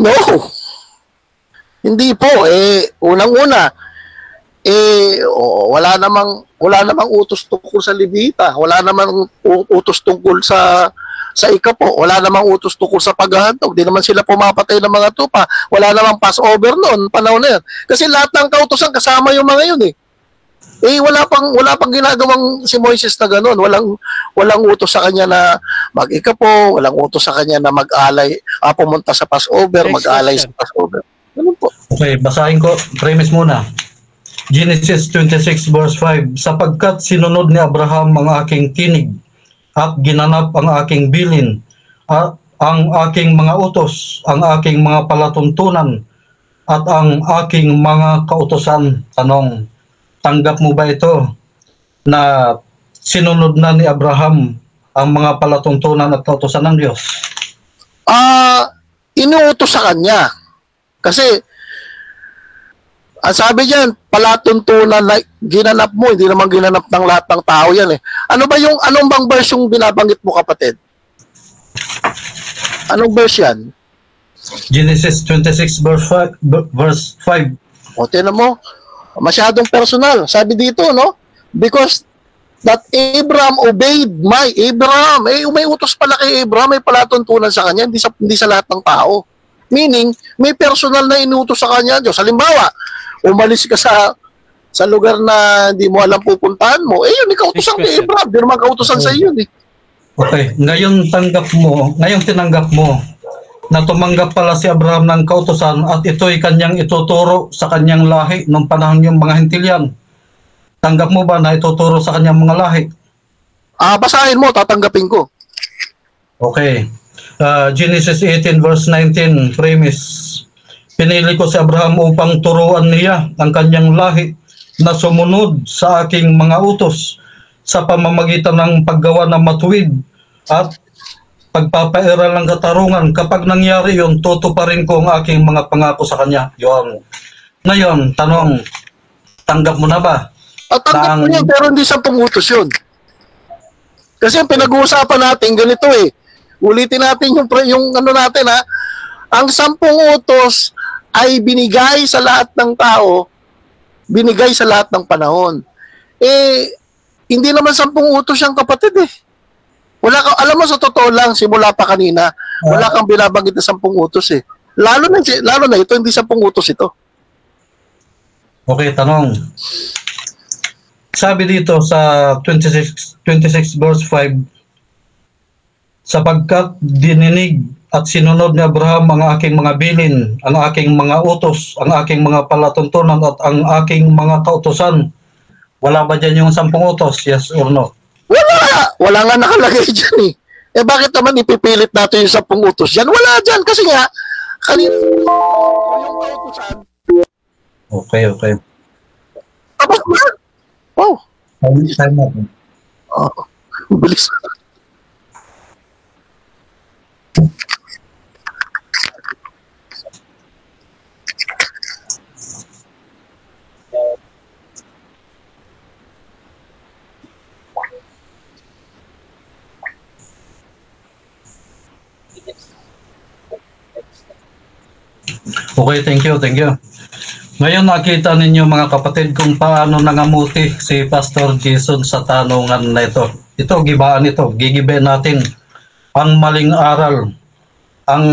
No. Hindi po. Unang-una, wala namang utos tungkol sa Levita, wala namang utos tungkol sa ikapo, wala namang utos tungkol sa paghahantog, di naman sila pumapatay ng mga tupa, wala namang Passover noon, panahon na yan. Kasi lahat ng kautosan kasama yung mga yun eh. Wala pang ginagawang si Moises na gano'n. Walang utos sa kanya na mag-ikapo, walang utos sa kanya na mag-alay, pumunta sa Passover, mag-alay sa Passover. Ganun po. Okay, basahin ko, premise muna. Genesis 26 verse 5, sapagkat sinunod ni Abraham ang aking tinig at ginanap ang aking bilin at ang aking mga utos, ang aking mga palatuntunan at ang aking mga kautosan. Tanong, tanggap mo ba ito na sinunod na ni Abraham ang mga palatuntunan at kautosan ng Diyos? Inuutos sa kanya. Kasi ang sabi diyan, palatuntunan na ginanap mo, hindi naman ginanap ng lahat ng tao yan eh. Anong bang verse yung binabanggit mo, kapatid? Anong verse yan? Genesis 26 verse 5. O, tinan mo, masyadong personal. Sabi dito, no? Because that Abraham obeyed Abraham. May utos pala kay Abraham, may palatuntunan sa kanya, hindi sa lahat ng tao. Meaning, may personal na inutos sa kanya Diyos. Halimbawa, umalis ka sa lugar na hindi mo alam pupuntahan mo, yun, ikautosan kay Abraham. Di naman kautosan sa iyo, eh. Okay, ngayon tinanggap mo na tumanggap pala si Abraham ng kautosan at ito'y kanyang ituturo sa kanyang lahi nung panahon yung mga Hintilyan. Tanggap mo ba na ituturo sa kanyang mga lahi? Basahin mo, tatanggapin ko. Okay. Genesis 18 verse 19, premise. Pinili ko si Abraham upang turuan niya ang kanyang lahi na sumunod sa aking mga utos sa pamamagitan ng paggawa ng matuwid at pagpapairal ng katarungan. Kapag nangyari yun, tutuparin ko ang aking mga pangako sa kanya. Yun. Ngayon, tanong, tanggap mo na ba? Tanggap mo yun, pero hindi 10 utos yun. Kasi ang pinag-uusapan natin, ganito eh. Ulitin natin yung ano natin ha. Ang 10 utos ay binigay sa lahat ng tao, binigay sa lahat ng panahon. Hindi naman 10 utos yung kapatid eh. Alam mo sa totoo lang, simula pa kanina, wala kang binabanggit na 10 utos eh. Lalo na ito, hindi 10 utos ito. Okay, tanong. Sabi dito sa 26 verse 5, sapagkat dininig at sinunod ni Abraham ang aking mga bilin, ang aking mga utos, ang aking mga palatuntunan at ang aking mga kautosan. Wala ba dyan yung 10 utos? Yes or no? Wala nga nakalagay dyan eh. Bakit naman ipipilit natin yung 10 utos dyan? Wala dyan kasi nga, kanina yung kautosan. Okay. Tapos ba? Wow. Time mo. Bilis. Okay, thank you. Ngayon nakita ninyo mga kapatid kung paano nangamuti si Pastor Jason sa tanungan na ito. Ito, gibaan ito. Gigibain natin ang maling aral, ang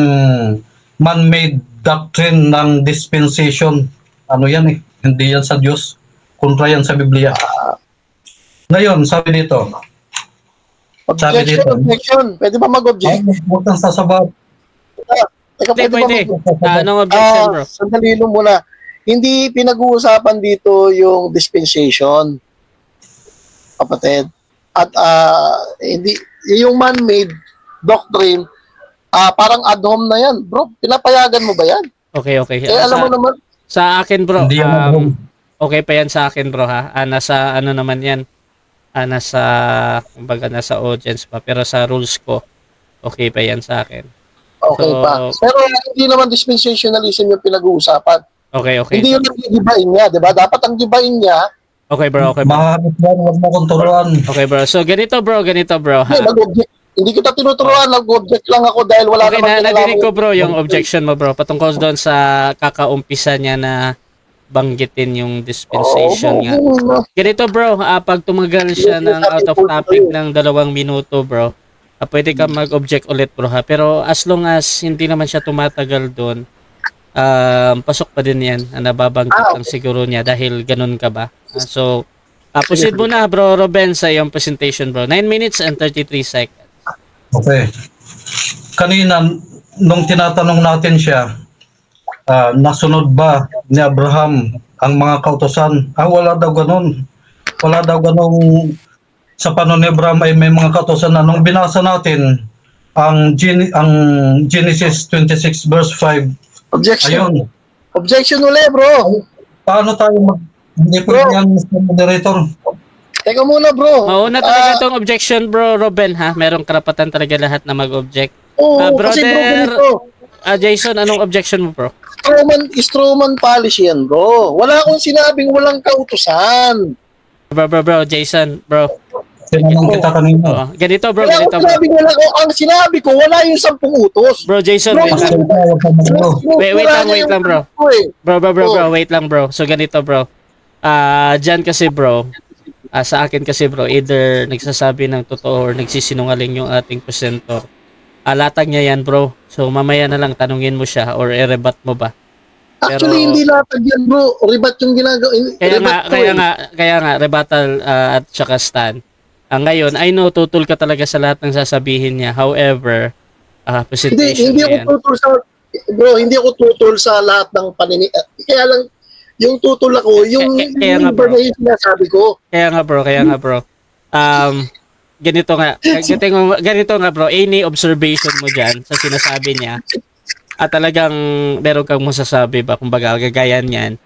man-made doctrine ng dispensation. Ano yan eh? Hindi yan sa Diyos. Kontra yan sa Biblia. Ngayon, sabi dito. Objection. Pwede ba mag-object? Huwag kang sasabat. Teka, pwede. Anong objection, bro? Sandali lang muna. Hindi pinag-uusapan dito yung dispensation, kapatid. At hindi yung man-made doctrine, parang ad hom na yan. Bro, pinapayagan mo ba yan? Okay. Alam mo naman. Sa akin, bro, okay pa yan sa akin, bro, ha? Nasa ano naman yan? Nasa audience pa. Pero sa rules ko, okay pa yan sa akin. Okay pa. Pero hindi naman dispensationalism yung pinag-uusapan. Okay. Hindi yung gibain niya, di ba? Dapat ang gibain niya. Okay, bro. Mahamit yan, huwag mo kontrolan. Okay, bro. So, ganito, bro. Ha? Hindi kita tinuturuan, nag-object lang ako dahil wala naman. Okay, nadinig ko, bro, yung objection mo, bro. Patungkol doon sa kakaumpisa niya na banggitin yung dispensation nga. Oo. Ganito bro, pag tumagal siya ng out of topic ng 2 minuto bro, pwede ka mag-object ulit bro ha. Pero as long as hindi naman siya tumatagal doon, pasok pa din yan. Nababanggit lang siguro niya dahil ganun ka ba. So, proceed muna bro Ruben sa iyong presentation bro. 9 minutes and 33 seconds. Okay. Kanina, nung tinatanong natin siya, nasunod ba ni Abraham ang mga kautosan? Wala daw ganun. Wala daw ganung sa panahon ni Abraham ay may mga kautosan na. Nung binasa natin ang Genesis 26 verse 5. Objection. Ayun. Objection ulit, bro. Paano tayo hindi po yan, Mr. Moderator? Teka muna, bro. Mauna talaga itong objection bro Ruben ha. Merong karapatan talaga lahat na mag-object. Kasi bro, ganito. Jason, anong objection mo bro? Strawman policy yan, bro. Wala akong sinabing walang kautusan. Bro, Jason, bro. Tinanong kita kanina. Oo. Ganito bro, Wala ganito akong bro. sinabing wala. Ang sinabi ko, wala yung 10 utos. Bro, Jason, Bro, wait lang. Wait lang bro. Bro, wait lang bro. So ganito bro. Diyan kasi bro, sa akin kasi bro, either nagsasabi ng totoo or nagsisinungaling yung ating presenter. Latag niya yan bro. So mamaya na lang tanungin mo siya or i-rebat mo ba? Actually, hindi latag yan, bro. Rebat yung ginagawa. Kaya nga, rebuttal at saka stand. Ngayon, I know tutul ka talaga sa lahat ng sasabihin niya. However, presentation hindi ako tutul sa hindi ako tutul sa lahat ng kaya lang yung tutul ako, yung number na yung sinasabi ko. Kaya nga bro. Ganito nga bro, any observation mo diyan sa sinasabi niya at talagang meron kang masasabi ba kumbaga gagayan niyan.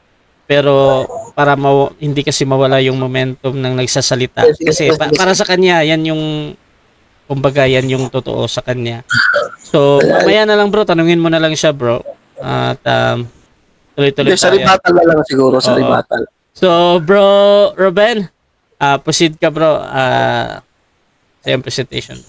Pero para hindi kasi mawala yung momentum ng nagsasalita kasi para sa kanya yan yung kumbaga yan yung totoo sa kanya. So mamaya na lang bro, tanungin mo na lang siya bro. At tuloy-tuloy tayo. Sa rebuttal na lang siguro, sa rebuttal. So bro Ruben, proceed ka bro sa iyong presentation.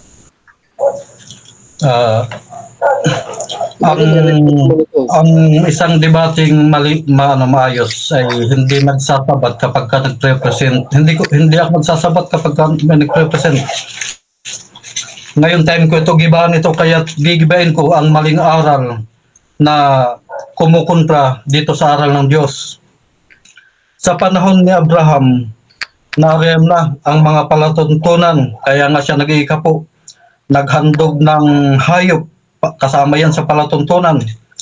Ang isang debating maayos ay hindi nagsasabat kapag ka nagre-present. Hindi ako nagsasabat kapag ka nagre-present. Ngayon time ko ito gibahan ito kaya gigibahin ko ang maling aral na kumukontra dito sa aral ng Diyos. Sa panahon ni Abraham, nariyan na ang mga palatuntunan kaya nga siya nag-iikapo. Naghandog ng hayop kasama yan sa palatuntunan.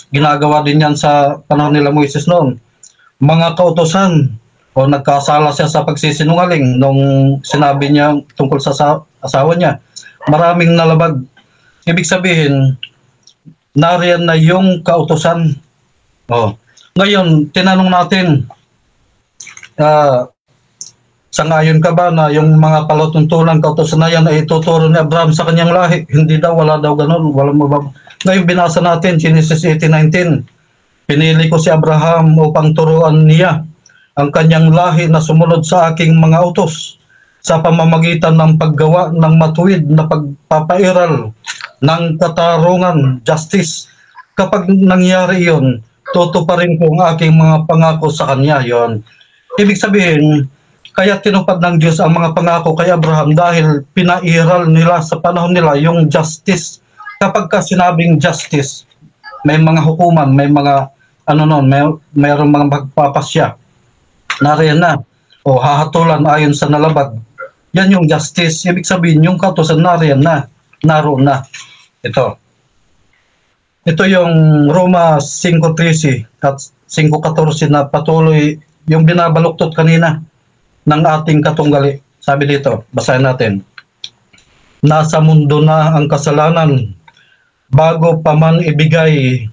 Ginagawa din yan sa panahon nila Moises noon. Mga kautosan o nagkasala siya sa pagsisinungaling nung sinabi niya tungkol sa asawa niya. Maraming nalabag. Ibig sabihin, nariyan na yung kautosan. Ngayon, tinanong natin, sangayon ka ba na yung mga palatuntunan kautosan na yan ay ituturo ni Abraham sa kanyang lahi? Hindi daw, wala daw ganun. Ngayon binasa natin, Genesis 18:19. Pinili ko si Abraham upang turuan niya ang kanyang lahi na sumunod sa aking mga utos sa pamamagitan ng paggawa ng matuwid na pagpapairal ng katarungan, justice. Kapag nangyari iyon, tutuparin ko ang aking mga pangako sa kanya. Yon. Ibig sabihin, kaya tinupad ng Diyos ang mga pangako kay Abraham dahil pinairal nila sa panahon nila yung justice. Kapag ka sinabing justice, may mga hukuman, may mga mayroong mga magpapasya. Nariyan na. O hahatulan ayon sa nalabag. Yan yung justice. Ibig sabihin, yung kautusan nariyan na. Naroon na. Ito. Ito yung Roma 5:13 at 5:14 na patuloy yung binabaluktot kanina ng ating katunggali. Sabi dito, basahin natin. Nasa mundo na ang kasalanan bago pa man ibigay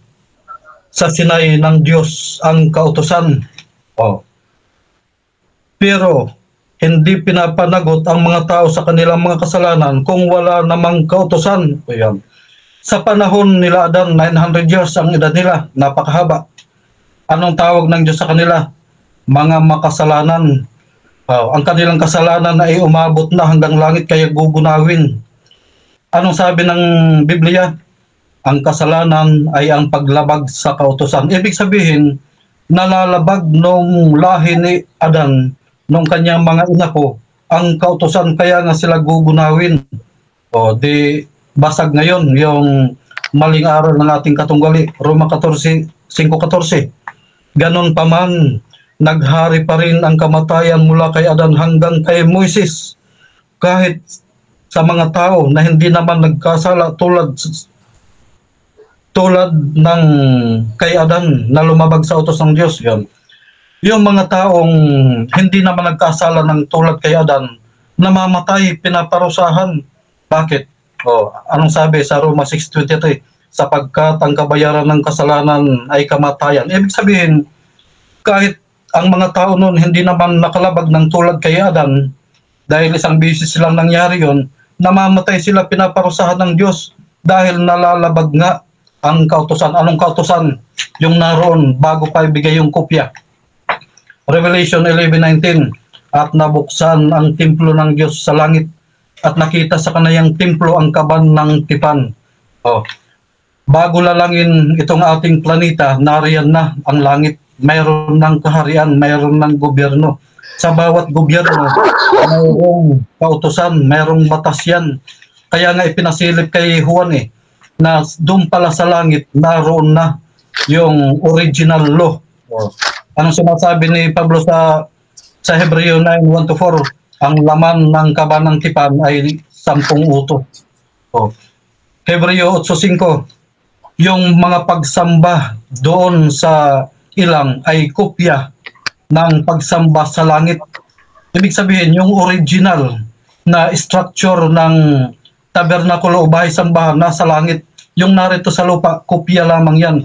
sa sinay ng Diyos ang kautusan. Pero hindi pinapanagot ang mga tao sa kanilang mga kasalanan kung wala namang kautusan. Ayan. Sa panahon nila Adan, 900 years ang edad nila, napakahaba. Anong tawag ng Diyos sa kanila? Mga makasalanan. Ang kanilang kasalanan ay umabot na hanggang langit kaya gugunawin. Anong sabi ng Biblia? Ang kasalanan ay ang paglabag sa kautusan. Ibig sabihin, nalalabag nung lahi ni Adan, nung kanyang mga inapo, ang kautosan, kaya nga sila gugunawin. O di basag ngayon yung maling aral ng ating katunggali, Roma 5:14. Ganon pa man, naghari pa rin ang kamatayan mula kay Adan hanggang kay Moises. Kahit sa mga tao na hindi naman nagkasala tulad ng kay Adan na lumabag sa utos ng Diyos. Yan. Yung mga taong hindi naman nagkasala ng tulad kay Adan, namamatay, pinaparusahan. Bakit? Anong sabi sa Roma 6:23? Sapagkat ang kabayaran ng kasalanan ay kamatayan. Ibig sabihin, kahit ang mga tao noon hindi naman nakalabag ng tulad kay Adan, dahil isang bisis silang nangyari yon, namamatay sila, pinaparusahan ng Diyos dahil nalalabag nga ang kautosan. Anong kautosan? Yung naroon bago pa ibigay yung kopya. Revelation 11:19, at nabuksan ang templo ng Diyos sa langit at nakita sa kanayang templo ang kaban ng tipan. Bago lalangin itong ating planeta, nariyan na ang langit. Mayroon ng kaharian, mayroon ng gobyerno. Sa bawat gobyerno, mayroong kautosan, mayroong batas yan. Kaya nga ipinasilip kay Juan na doon pala sa langit, naroon na yung original law. Anong sinasabi ni Pablo sa Hebreo 9:1-4? Ang laman ng kaban ng tipan ay 10 utos. Hebreo 8:5, yung mga pagsamba doon sa ilang ay kopya ng pagsamba sa langit. Ibig sabihin, yung original na structure ng tabernakulo o bahay sambahan nasa langit. Yung narito sa lupa, kopya lamang yan.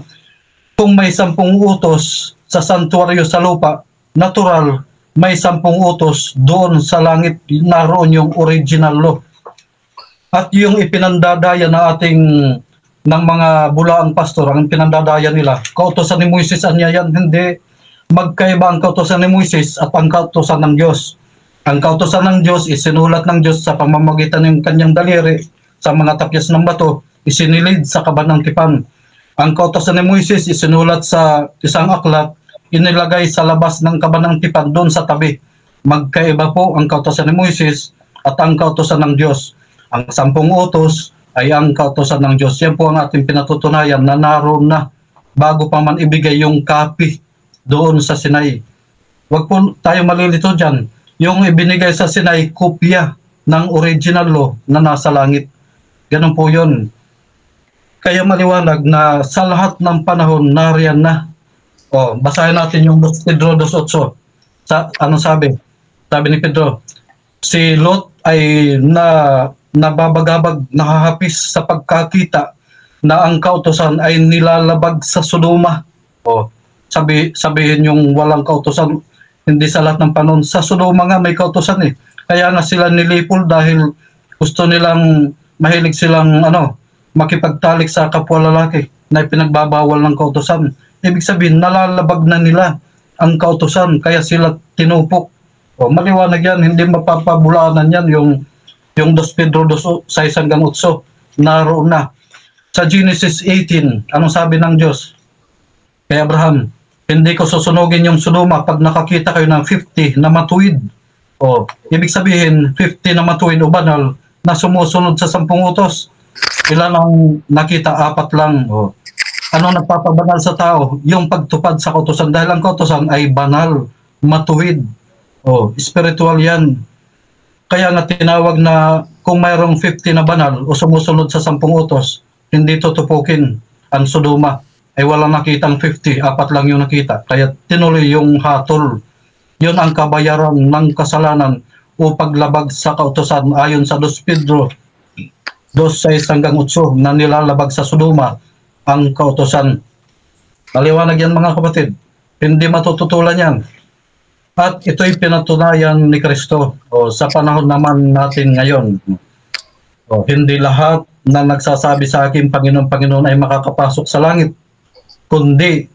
Kung may 10 utos sa santuaryo sa lupa, natural, may 10 utos doon sa langit, naroon yung original law. At yung ipinandadaya ng ating ng mga bulaang pastor, ang pinandadaya nila, kautosan ni Moises, anya yan? Hindi. Magkaiba ang kautosan ni Moises at ang kautosan ng Diyos. Ang kautosan ng Diyos, isinulat ng Diyos sa pamamagitan ng kanyang daliri sa mga tapyas ng bato, isinilid sa kaban ng tipan. Ang kautosan ni Moises, isinulat sa isang aklat, inilagay sa labas ng kaban ng tipan doon sa tabi. Magkaiba po ang kautosan ni Moises at ang kautosan ng Diyos. Ang 10 utos ay ang kautosan ng Diyos. Yan po ang ating pinatutunayan na naroon na bago pa man ibigay yung copy doon sa Sinai. Huwag po tayo malilito dyan. Yung ibinigay sa Sinai, kopya ng original law na nasa langit. Ganun po yun. Kaya maliwanag na sa lahat ng panahon, nariyan na. Basahin natin yung Pedro 2:8. Ano sabi? Sabi ni Pedro, si Lot ay nababagabag, nakahapis sa pagkakita na ang kautosan ay nilalabag sa Sodoma. Sabihin yung walang kautosan, hindi sa lahat ng panahon. Sa Sodoma nga may kautosan Kaya nga sila nilipol dahil gusto nilang, mahilig silang makipagtalik sa kapwa lalaki na ipinagbabawal ng kautosan. Ibig sabihin, nalalabag na nila ang kautosan, kaya sila tinupok. Maliwanag yan, hindi mapapabulaanan yan yung 2 Pedro 6:8, naroon na. Sa Genesis 18, anong sabi ng Diyos kay Abraham? Hindi ko susunugin yung Sodoma pag nakakita kayo ng 50 na matuwid. Ibig sabihin, 50 na matuwid o banal na sumusunod sa 10 utos. Ilan ang nakita? 4 lang. Ano nagpapabanal sa tao? Yung pagtupad sa kautosan. Dahil ang kautosan ay banal, matuwid. Spiritual yan. Kaya nga tinawag na kung mayroong 50 na banal o sumusunod sa 10 utos, hindi tutupukin ang Sodoma. Ay walang nakitang 50, 4 lang yung nakita. Kaya tinuloy yung hatol. Yun ang kabayaran ng kasalanan o paglabag sa kautosan ayon sa 2 Pedro 2:6-8 na nilalabag sa Sodoma ang kautosan. Maliwanag yan mga kapatid. Hindi matututulan yan. At ito'y pinatunayan ni Kristo sa panahon naman natin ngayon. Hindi lahat na nagsasabi sa akin, Panginoon, Panginoon, ay makakapasok sa langit, kundi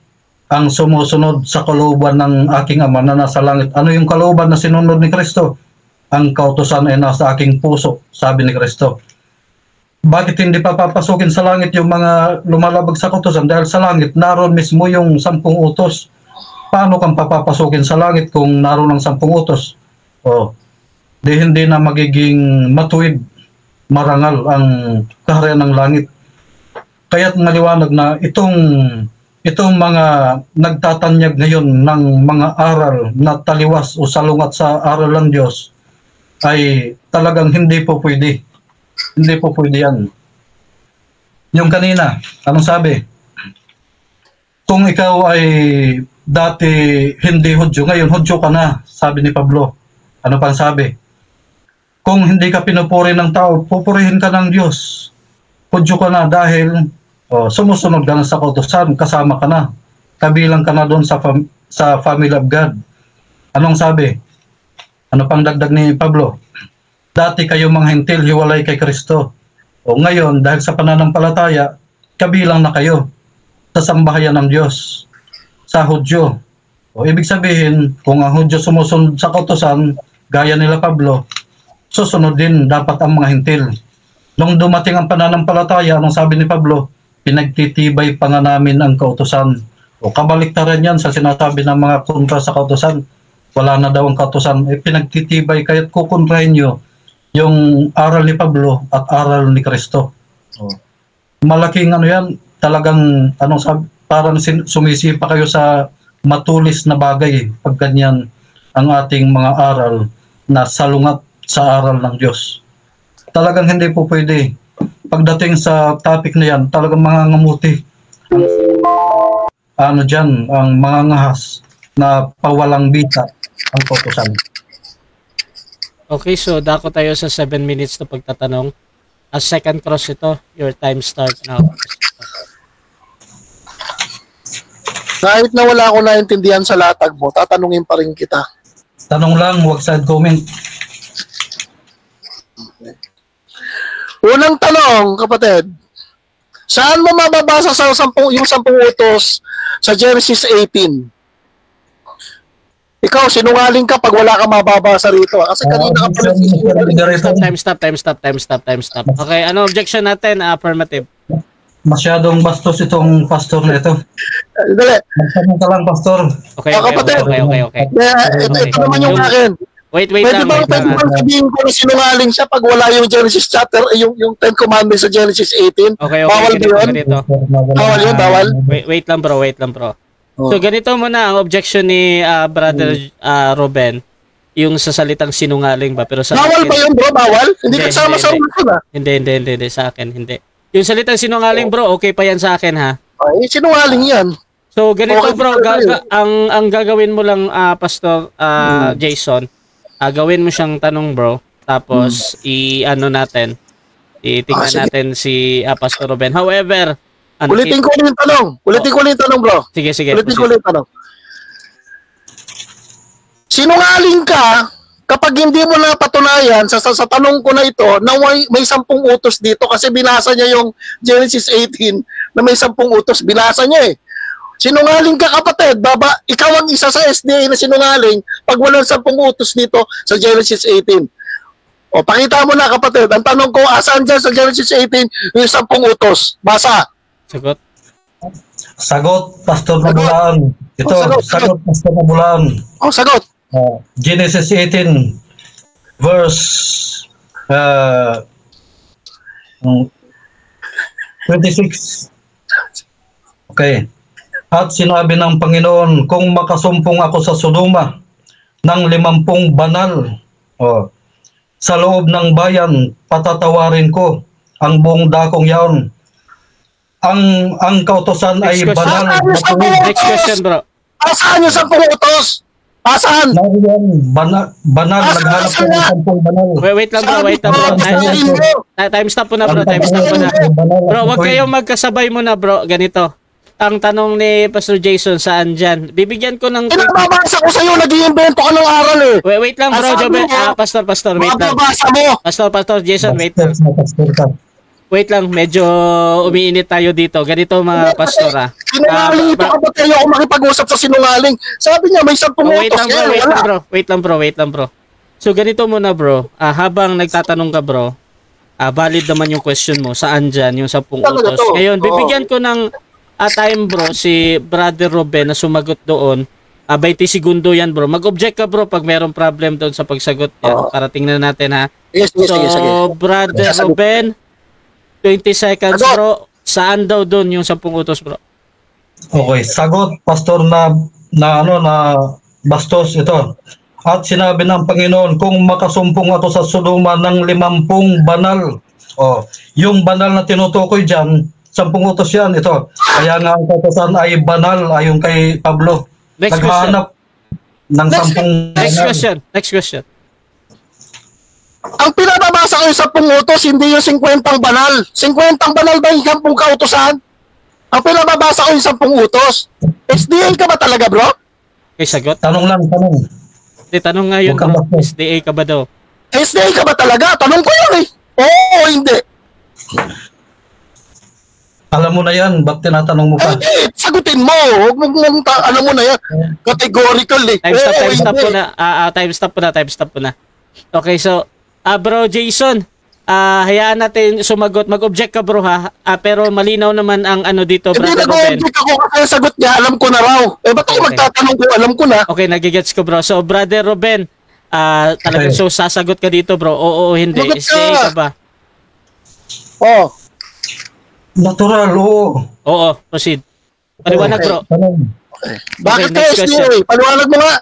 ang sumusunod sa kalooban ng aking Ama na nasa langit. Ano yung kalooban na sinunod ni Kristo? Ang kautosan ay nasa aking puso, sabi ni Kristo. Bakit hindi pa papasukin sa langit yung mga lumalabag sa kautosan? Dahil sa langit, naroon mismo yung 10 utos. paano kang papapasukin sa langit kung naroon ang 10 utos? O, di hindi na magiging matuwid, marangal ang kaharian ng langit. Kaya't maliwanag na itong mga nagtatanyag ngayon ng mga aral na taliwas o salungat sa aral ng Diyos ay talagang hindi po pwede. Hindi po pwede yan. Yung kanina, anong sabi? Kung ikaw ay dati hindi Hudyo, ngayon Hudyo ka na, sabi ni Pablo. Ano pang sabi? Kung hindi ka pinupuri ng tao, pupurihin ka ng Diyos. Hudyo ka na dahil sumusunod ka na sa kautusan, kasama ka na. Kabilang ka na doon sa family of God. Anong sabi? Ano pang dagdag ni Pablo? Dati kayo mga hentil, hiwalay kay Kristo. O ngayon, dahil sa pananampalataya, kabilang na kayo sa sambahayan ng Diyos, sa Hudyo. O ibig sabihin, kung ang Hudyo sumusunod sa kautusan, gaya nila Pablo, susunod din dapat ang mga hentil. Nung dumating ang pananampalataya, anong sabi ni Pablo? Pinagtitibay pa nga namin ang kautusan. O kabaliktaran yan sa sinasabi ng mga kontra sa kautusan. Wala na daw ang kautusan. Pinagtitibay kaya't kukontrahin nyo yung aral ni Pablo at aral ni Kristo. Malaking yan, talagang parang sumisipa kayo sa matulis na bagay pag ganyan ang ating mga aral na salungat sa aral ng Diyos. Talagang hindi po pwede. Pagdating sa topic na yan, talagang mga ngamuti. Ang mga ngahas na pawalang bita ang kautusan. Okay, so dako tayo sa 7 minutes na pagtatanong. As second cross ito, your time start now. Kahit na wala ako naintindihan sa latag mo, tatanungin pa rin kita. Tanong lang, huwag side comment. Unang tanong, kapatid. Saan mo mababasa yung 10 utos sa Genesis 18? Ikaw, sinungaling ka pag wala ka mababasa rito. Kasi kanina ka pala Time stop. Okay, ano objection natin? Affirmative. Masyadong bastos itong pastor na ito. Dali. Magtanong ka lang, pastor. Okay. Ito naman yung akin. Wait Pwede bang sabihin ko na sinungaling siya pag wala yung Genesis chapter, yung 10 commandments sa Genesis 18? Okay. Bawal ba yun? Bawal yun, bawal? Wait lang bro. So ganito muna ang objection ni Brother Ruben, yung sa salitang sinungaling ba, pero sa bawal ba yun bro? Bawal? Hindi kasama sa ulo na. Hindi sa akin, hindi. Yung salitang sinungaling bro, okay pa yan sa akin ha. Ay, sinungaling yan. So ganito bro, ang gagawin mo lang Pastor Jason, gawin mo siyang tanong bro, tapos itingnan natin si Pastor Ruben. However, ulitin ko yung tanong bro. Sige. Ulitin ko yung tanong. Sinungaling ka kapag hindi mo na patunayan sa tanong ko na ito na may 10 utos dito kasi binasa niya yung Genesis 18 na may 10 utos. Binasa niya eh. Sinungaling ka kapatid. Ikaw ang isa sa SDA na sinungaling pag walang 10 utos dito sa Genesis 18. O, pakita mo na kapatid. Ang tanong ko, asan dyan sa Genesis 18 yung 10 utos? Basa. Sagot, Pastor Nabulaan. Sagot, Pastor Nabulaan. Sagot. Genesis 18, verse 26. Okay. At sinabi ng Panginoon, kung makasumpong ako sa Sodoma ng 50 banal sa loob ng bayan, patatawarin ko ang buong dakong yaon. Ang kautosan ay banal. Next question, bro. Asaan yung 10 utos? Asaan? Banal, naghanap ko ng 10 banal. Wait lang bro. Time stop po na bro. Bro, wag kayong magkasabay muna bro. Ganito. Ang tanong ni Pastor Jason, saan dyan? Bibigyan ko ng... Pinababasa ko sa'yo, nag-iimbento ka ng aral eh. Wait lang bro, Pastor, wait lang. Mababasa mo. Pastor Jason, wait lang. Wait lang, medyo umiinit tayo dito. Ganito mga pastor Sinungaling ito ka ba tayo ako makipag-usap sa sinungaling? Sabi niya may 10 utos. Wait lang bro. So ganito muna bro, habang nagtatanong ka bro, valid naman yung question mo, saan dyan yung 10 utos. Ngayon, bibigyan ko ng time bro si Brother Ruben na sumagot doon 20 segundo yan, bro. Mag-object ka, bro, pag mayroong problem doon sa pagsagot yan. Para tingnan natin, ha. Yes, So, sige. Brother Ruben, 20 seconds, bro. Saan daw doon yung 10 utos, bro? Okay, sagot, Pastor, na bastos ito. At sinabi ng Panginoon, kung makasumpong ako sa Sodoma ng 50 banal. Yung banal na tinutukoy dyan, 10 utos yan, ito. Kaya nga ang kautosan ay banal, ayon kay Pablo. Next Naghahanap ng 10 Next question. Ang pinababasa ko yung 10 utos, hindi yung 50 banal. 50 banal ba yung 10 kautosan? Ang pinababasa ko yung 10 utos. SDA ka ba talaga, bro? Okay, sagot. Tanong lang, tanong. Tanong nga yun, bro. SDA ka ba daw? SDA ka ba talaga? Tanong ko yun eh. Oo, hindi. Alam mo na yan, ba't tinatanong mo pa? Hindi, sagutin mo. Huwag mong alam mo na yan. Categorical eh. Time stop hindi. po na. Time stop po na. Okay, so, bro Jason, hayaan natin sumagot. Mag-object ka, bro, ha? Pero malinaw naman ang ano dito, Hindi Brother Ruben. nag-object ako kasi ang sagot niya, alam ko na raw. Ba't ako Okay. magtatanong ko, alam ko na. Okay, nagigets ko, bro. So, Brother Ruben, talagang Okay. so sasagot ka dito, bro. Oo, hindi. Sagot ka. SDA ka ba? Oh, Natural, oo. Oo, proceed. Paliwanag, Okay. bro. Tanong. bakit Okay, ka next SDA? Paliwanag mo nga.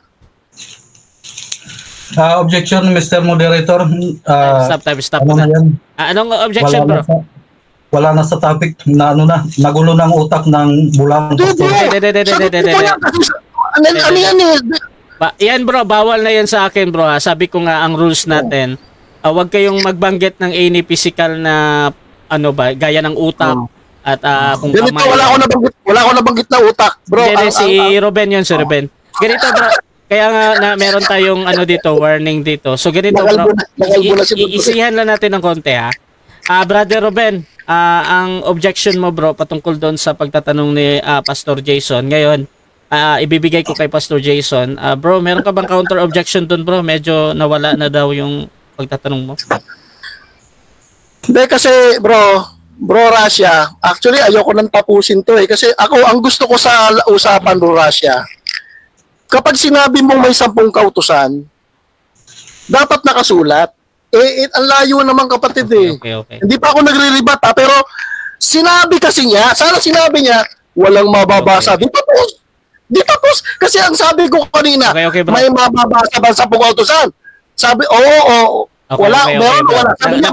Objection, Mr. Moderator. Time stop Ano po na na. yan? Anong objection, bro? Wala na sa topic na nagulo ng utak ng bulang. Hindi, bro. Hindi. Sagutin mo yan kasi ano yan eh. Yan, bro, bawal na yan sa akin, bro. Ha? Sabi ko nga ang rules natin. Huwag kayong magbanggit ng any physical na ano ba, gaya ng utak at kung Ganito, kamay. wala ko nabanggit na utak, bro. Hindi, si Ruben yun, si Ruben. Ganito, bro. Kaya nga na meron tayong ano dito, warning dito. So ganito, bro. Nakalbo na si Bro. Isihan lang natin ng konti, ha. Brother Ruben, ang objection mo, bro, patungkol doon sa pagtatanong ni Pastor Jason. Ngayon, ibibigay ko kay Pastor Jason. Bro, meron ka bang counter objection doon, bro? Medyo nawala na daw yung pagtatanong mo. Hindi kasi, bro Russia, actually ayoko nang tapusin to eh. Kasi ako, ang gusto ko sa usapan, bro Russia, kapag sinabi mong may 10 kautusan, dapat nakasulat. Ang layo naman, kapatid eh. Okay. Hindi pa ako nagre-rebat ha, pero sinabi kasi niya, sana sinabi niya, walang mababasa. Okay. Di tapos. Kasi ang sabi ko kanina, Okay, bro. may mababasa ba sa 10 kautusan? Sabi, oo. Okay, Wala, okay, meron, bro. wala. Sabi niya,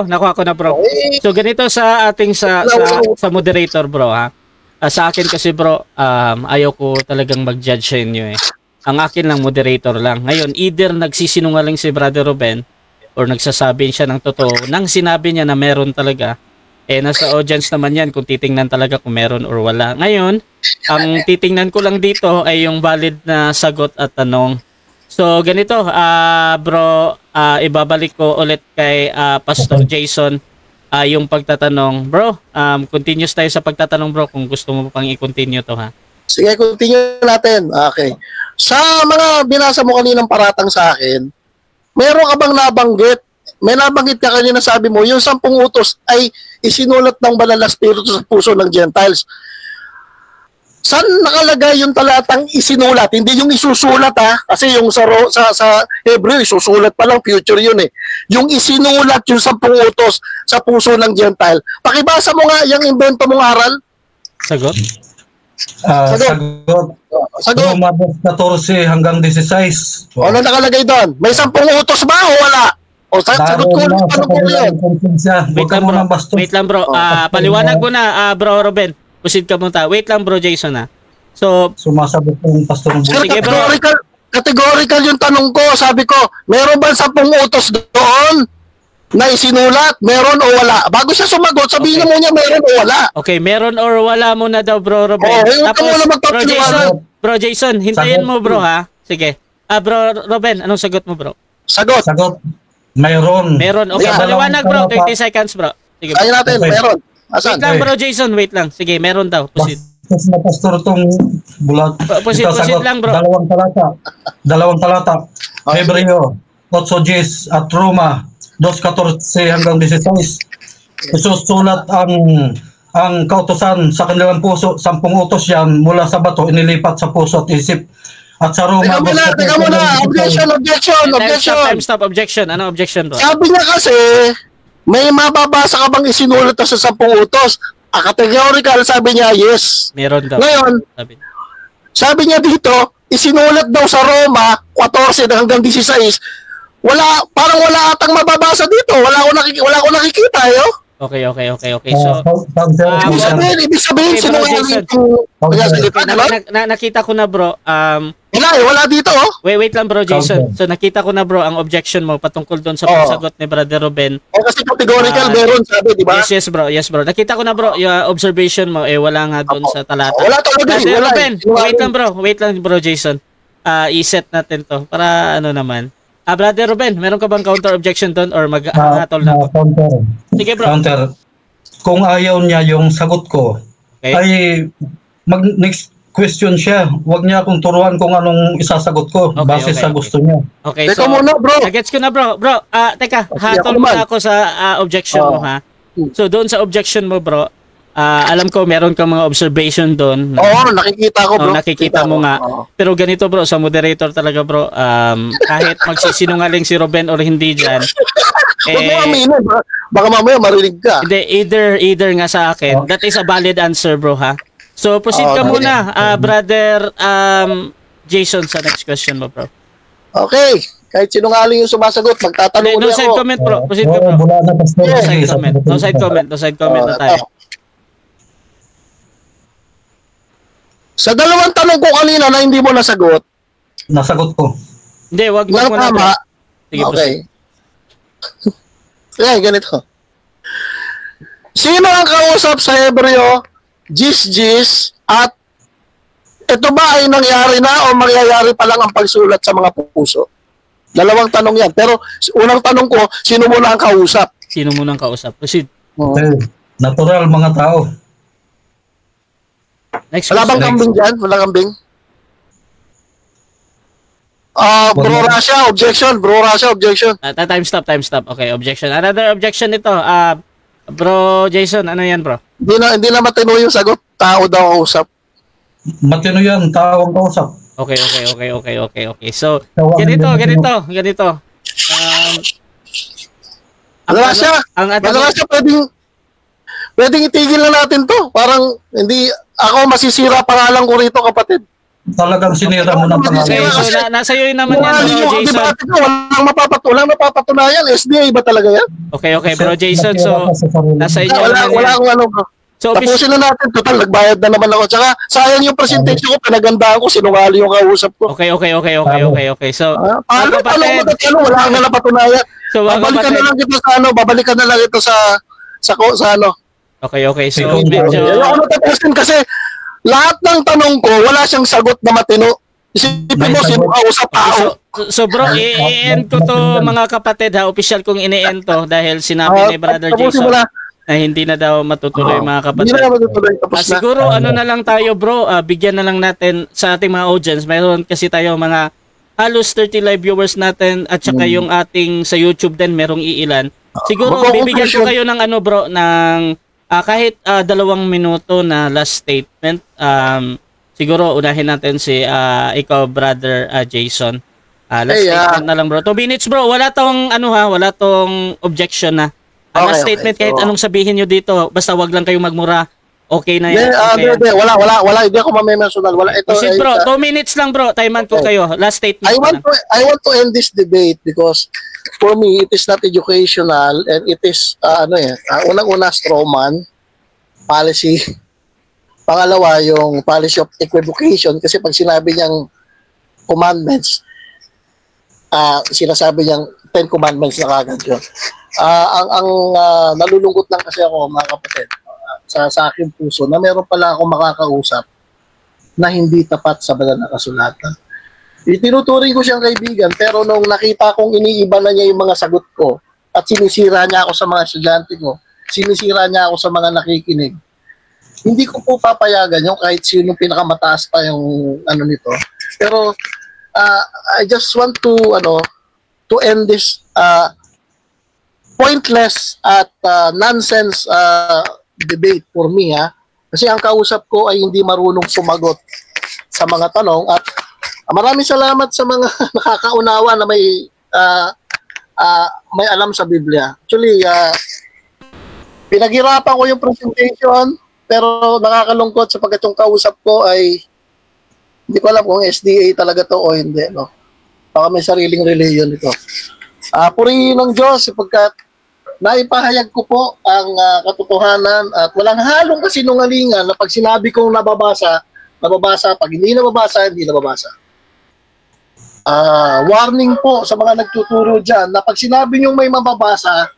Nakuha ko na, bro. Eh, So ganito sa ating sa moderator, bro, ha. Sa akin kasi, bro, ayaw ko talagang mag-judge sa inyo eh. Ang akin lang moderator lang. Ngayon, either nagsisinungaling si Brother Ruben or nagsasabi siya ng totoo nang sinabi niya na meron talaga. Nasa audience naman yan kung titingnan talaga kung meron or wala. Ngayon, ang titingnan ko lang dito ay yung valid na sagot at tanong. So ganito, bro, ibabalik ko ulit kay Pastor Jason yung pagtatanong. Bro, continuous tayo sa pagtatanong, bro, kung gusto mo pang i-continue to, ha. Sige, continue natin. Okay. Sa mga binasa mo kaninang paratang sa akin, meron ka bang nabanggit? May nabanggit ka kanina, sabi mo, yung 10 utos ay isinulat ng banal na espiritu sa puso ng Gentiles. Saan nakalagay yung talatang isinulat? Hindi yung isusulat, ha? Kasi yung sa Hebreo, isusulat pa lang, future yun eh. Yung isinulat yung 10 utos sa puso ng Gentile. Pakibasa mo nga yung invento mong aral. Sagot? Sagot. Roma 14 hanggang 16. Ano nakalagay doon? May 10 utos ba o wala? O sagot ko ulit, tanong ko yun. Wait lang, bro. Paliwanag mo na, bro Ruben. Proceed ka muna. Wait lang, bro Jason, ha. So, sumasagot yung pastor ng Sir, Sige, bro. categorical yung tanong ko. Sabi ko, meron ba 10 utos doon na isinulat? Meron o wala? Bago siya sumagot, sabihin mo niya meron o wala. okay, meron or wala muna daw, bro Ruben. Huwag ka muna Tapos, magpapaliwanag. bro Jason, hintayin Sagot. mo, bro, ha. Sige. Bro Ruben, anong sagot mo, bro? Sagot. Mayroon. Meron. Okay, Yeah. paliwanag, bro. 30 seconds, bro. Sige. Kaya natin, Okay. meron. Wait Asan? lang, bro Jason. Wait lang. Sige, meron daw. Proceed. Bastos na pastor itong bulat. Proceed Ito, lang, bro. Dalawang talata. Hebreo, 8:10 at Roma, 2:14 hanggang 16. Isusulat ang kautosan sa kanilang puso, 10 utos yan mula sa bato, inilipat sa puso at isip. At sa Roma, Teka muna. Objection. Stop. Objection. Ano objection, bro? Sabi niya kasi, may mababasa ka bang isinulat na sa 10 utos? Categorical, sabi niya, yes. Meron daw. Ngayon, sabi niya dito, isinulat daw sa Roma, 14 hanggang 16. Parang wala atang mababasa dito. Wala ko nakikita, yo. Okay. So, ibig sabihin, okay, sino bro, Jason. Nakita ko na, bro. Wala dito, oh. Wait lang, bro, Jason. So, nakita ko na, bro, ang objection mo patungkol doon sa pagsagot ni Brother Ruben. Kasi categorical meron, sabi, di ba? Yes, bro. Nakita ko na, bro, yung observation mo, wala nga doon sa talata. Wala talaga. Brother Ruben, wait lang, bro, Jason. I-set natin to para ano naman. Brother Ruben, meron ka bang counter objection doon or mag-atol na? Counter. Sige, bro. Counter. Kung ayaw niya yung sagot ko, ay next question siya. Huwag niya akong turuan kung anong isasagot ko base sa gusto niya. Okay, teka muna, bro. Gets ko na, bro. Bro, teka, hatol muna ako sa objection mo, ha? So, doon sa objection mo, bro, alam ko meron kang mga observation doon. Oo, nakikita ko, bro. Nakikita mo nga. Pero ganito, bro, sa moderator talaga, bro, kahit magsisinungaling si Ruben or hindi dyan, huwag mo aminin, baka mamaya marinig ka. Hindi, either nga sa akin, that is a valid answer, bro, ha? So, proceed ka muna, Brother Jason, sa next question mo, bro. Okay. Kahit sinungaling yung sumasagot, magtatanong no side ako. comment, bro. Proceed ka, bro. No side comment na tayo. Sa dalawang tanong ko kanina na hindi mo nasagot. Nasagot ko. Hindi, wag mo na. Sige, okay. Kaya ganito. Sino ang kausap sa Hebreo? Jis, at ito ba ay nangyari na o mangyayari pa lang ang pagsulat sa mga puso? Dalawang tanong yan. Pero unang tanong ko, sino muna ang kausap? Sino muna ang kausap? Proceed. Natural mga tao. Next wala bang kambing dyan? Wala kambing? Bro Rasha, objection. Time stop. Okay, objection. Another objection ito. Bro Jason, ano yan, bro? Hindi na matino yung sagot. Tao daw kausap. Matino yan, tao ang kausap. Okay. So, ganito. Rasha, pwedeng itigil na natin to. Parang hindi ako masisira pangalan ko rito, kapatid. Talagang sinira mo ng pangalan. So, nasa iyo naman yan, bro Jason. Walang mapapatunayan. SDA ba talaga yan? Okay, bro Jason. So, nasa inyo naman yan. Wala akong ano, bro. So, tapusin na natin. Total, nagbayad na naman ako. Tsaka, sayang yung presentation ko. Pinagandaan ko. Sinungali yung kausap ko. Okay. So, paano wala kang napatunayan. So, babalikan na lang ito sa ano. Okay. So, medyo... Ano tapusin kasi lahat ng tanong ko, wala siyang sagot na matino. Isipin mo, sino kausap tao. So bro, i-end ko to mga kapatid, ha. Official kong ini-end to dahil sinabi ni Brother Jason na hindi na daw matutuloy mga kapatid. Hindi na matutuloy. Siguro ano na lang tayo, bro, bigyan na lang natin sa ating mga audience. Mayroon kasi tayo mga halos 30 live viewers natin at saka yung ating sa YouTube din merong iilan. Siguro bibigyan ko kayo ng ano, bro, ng kahit 2 minuto na last statement. Siguro unahin natin si ikaw, Brother Jason. Last statement na lang, bro. 2 minutes, bro. Wala tong wala tong objection na. Last statement kahit anong sabihin nyo dito, basta wag lang kayong magmura. Okay na yan. Wala. Hindi ako mamensyonal. Wala. Ito, proceed, bro. 2 minutes lang, bro. Timean ko kayo. Last statement. I want to end this debate because for me, it is not educational and it is, unang-una strawman policy. Pangalawa, yung policy of equivocation kasi pag sinabi niyang commandments, sinasabi niyang 10 commandments na kagad yun. Ang nalulungkot lang kasi ako, mga kapatid, sa aking puso, na meron pala akong makakausap na hindi tapat sa banal na kasulatan. Itinuturing ko siyang kaibigan, pero nung nakita kong iniiba na niya yung mga sagot ko at sinisira niya ako sa mga estudyante ko, sinisira niya ako sa mga nakikinig, hindi ko po papayagan yung kahit sino pinakamataas pa yung nito. Pero I just want to end this pointless at nonsense debate for me, kasi ang kausap ko ay hindi marunong sumagot sa mga tanong at Maraming salamat sa mga nakakaunawa na may alam sa Biblia. Actually, pinaghirapan ko yung presentation, pero nakakalungkot sapagkat yung kausap ko ay hindi ko alam kung SDA talaga to o hindi, no? Baka may sariling religion ito. Purihin ng Diyos sapagkat naipahayag ko po ang katotohanan at walang halong kasinungalingan na pag sinabi kong nababasa, pag hindi nababasa, hindi nababasa. Warning po sa mga nagtuturo dyan na pag sinabi nyo may mababasa,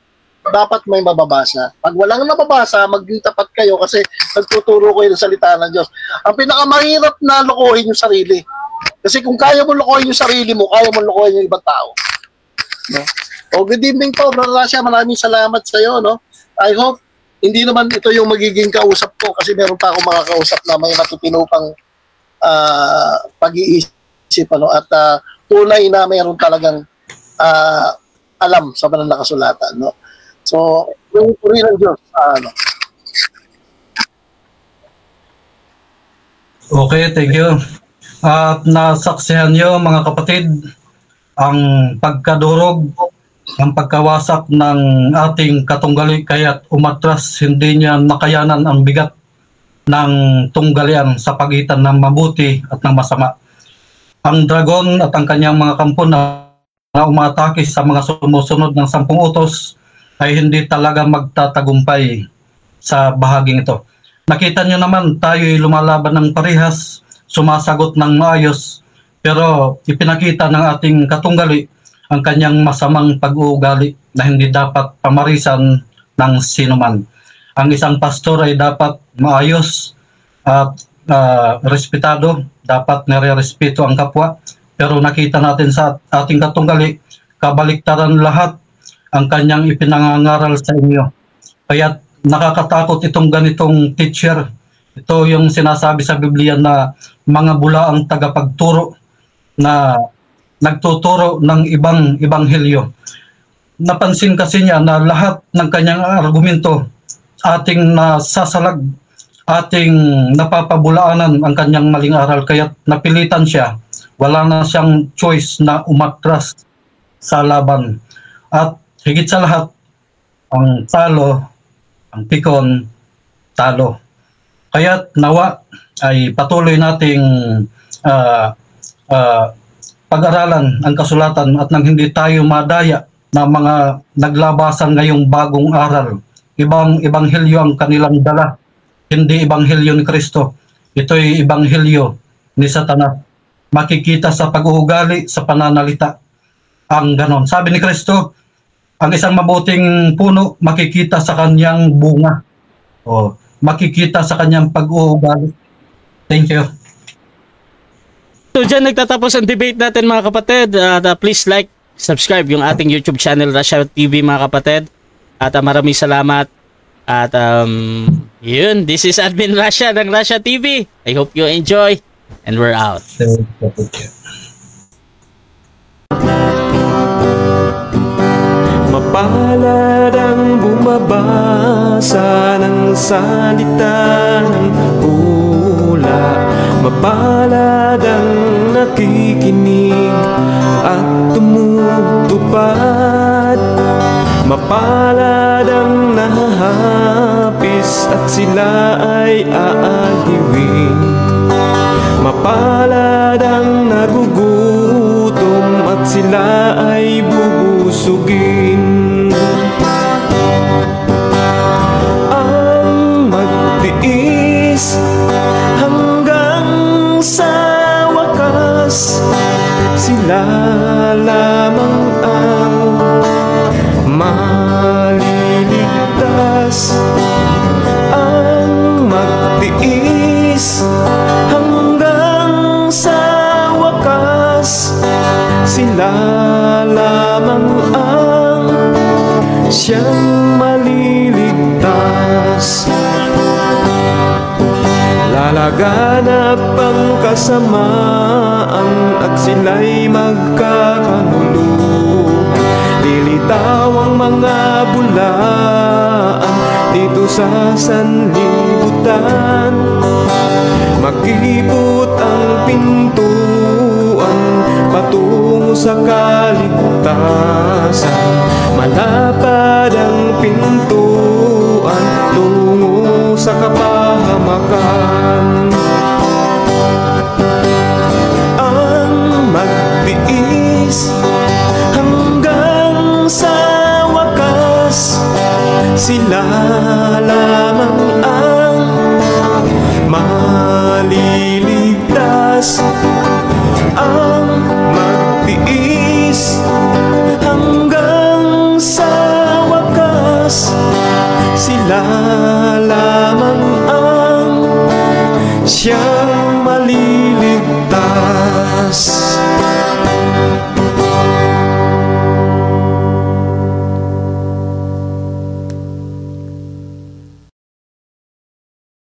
dapat may mababasa. Pag walang nababasa, maging tapat kayo kasi nagtuturo ko yung salita ng Diyos. Ang pinakamahirap na lokohin yung sarili. Kasi kung kaya mo lokohin yung sarili mo, kaya mo lokohin yung ibang tao. No? So, good evening po, Brother Rasha. Maraming salamat sa iyo. No? I hope hindi naman ito yung magiging kausap ko kasi meron pa akong mga kausap na may matutino pang pag-iisip. Ano? At tunay na mayroon talagang alam sa banal na kasulatan. No? So, yung puri ng Diyos. Okay, thank you. At nasaksihan nyo mga kapatid ang pagkadurog, ang pagkawasak ng ating katunggali kaya't umatras hindi niya nakayanan ang bigat ng tunggalian sa pagitan ng mabuti at ng masama. Ang dragon at ang kanyang mga kampo na umatake sa mga sumusunod ng 10 utos ay hindi talaga magtatagumpay sa bahaging ito. Nakita nyo naman tayo'y lumalaban ng parehas, sumasagot ng maayos, pero ipinakita ng ating katunggali ang kanyang masamang pag-uugali na hindi dapat pamarisan ng sinuman. Ang isang pastor ay dapat maayos at respetado, dapat nare-respeto ang kapwa, pero nakita natin sa ating katunggali, kabaliktaran lahat ang kanyang ipinangangaral sa inyo. Kaya nakakatakot itong ganitong teacher. Ito yung sinasabi sa Biblia na mga bulaang tagapagturo na nagtuturo ng ibang ebanghelyo. Napansin kasi niya na lahat ng kanyang argumento ating nasasalag, ating napapabulaanan ang kanyang maling aral. Kaya napilitan siya. Wala na siyang choice na umatras sa laban. At higit sa lahat, ang talo, ang pikon, talo. Kaya nawa ay patuloy nating pag-aralan ang kasulatan at nang hindi tayo madaya na mga naglabasan ngayong bagong aral. Ibang ebanghelyo ang kanilang dala, hindi ebanghelyo ni Kristo. Ito'y ebanghelyo ni Satanas. Makikita sa pag-uugali, sa pananalita. Ang ganon. Sabi ni Kristo, ang isang mabuting puno, makikita sa kanyang bunga. O, makikita sa kanyang pag-uugali. Thank you. So dyan nagtatapos ang debate natin mga kapatid. Please like, subscribe yung ating YouTube channel Rasha TV mga kapatid. At maraming salamat. At yun, this is Admin Rasha ng Rasha TV. I hope you enjoy and we're out. Mapalad ang bumabasa ng salita ng pula. Mapalad ang nakikinig at tumutupad. Mapalad ang nahahapis at sila ay aaliwin. Mapalad ang nagugutom at sila ay bubusugin. Ang magtiis hanggang sa wakas, sila lamang ang maliligtas. Ang magtiis hanggang sa wakas, sila lamang ang siyang maliligtas. Lalaganap ang kasamaan at sila'y magkakanuluhan. Lilitaw ang mga bulaan dito sa sanlibutan. Makikipot ang pintuan tungo sa kaligtasan. Malapad ang pintuan tungo sa kapahamakan. Ang magtiis hanggang sa wakas, sila lamang ang maliligtas. Ang magtiis hanggang sa wakas, sila lamang ang siyang maliligtas.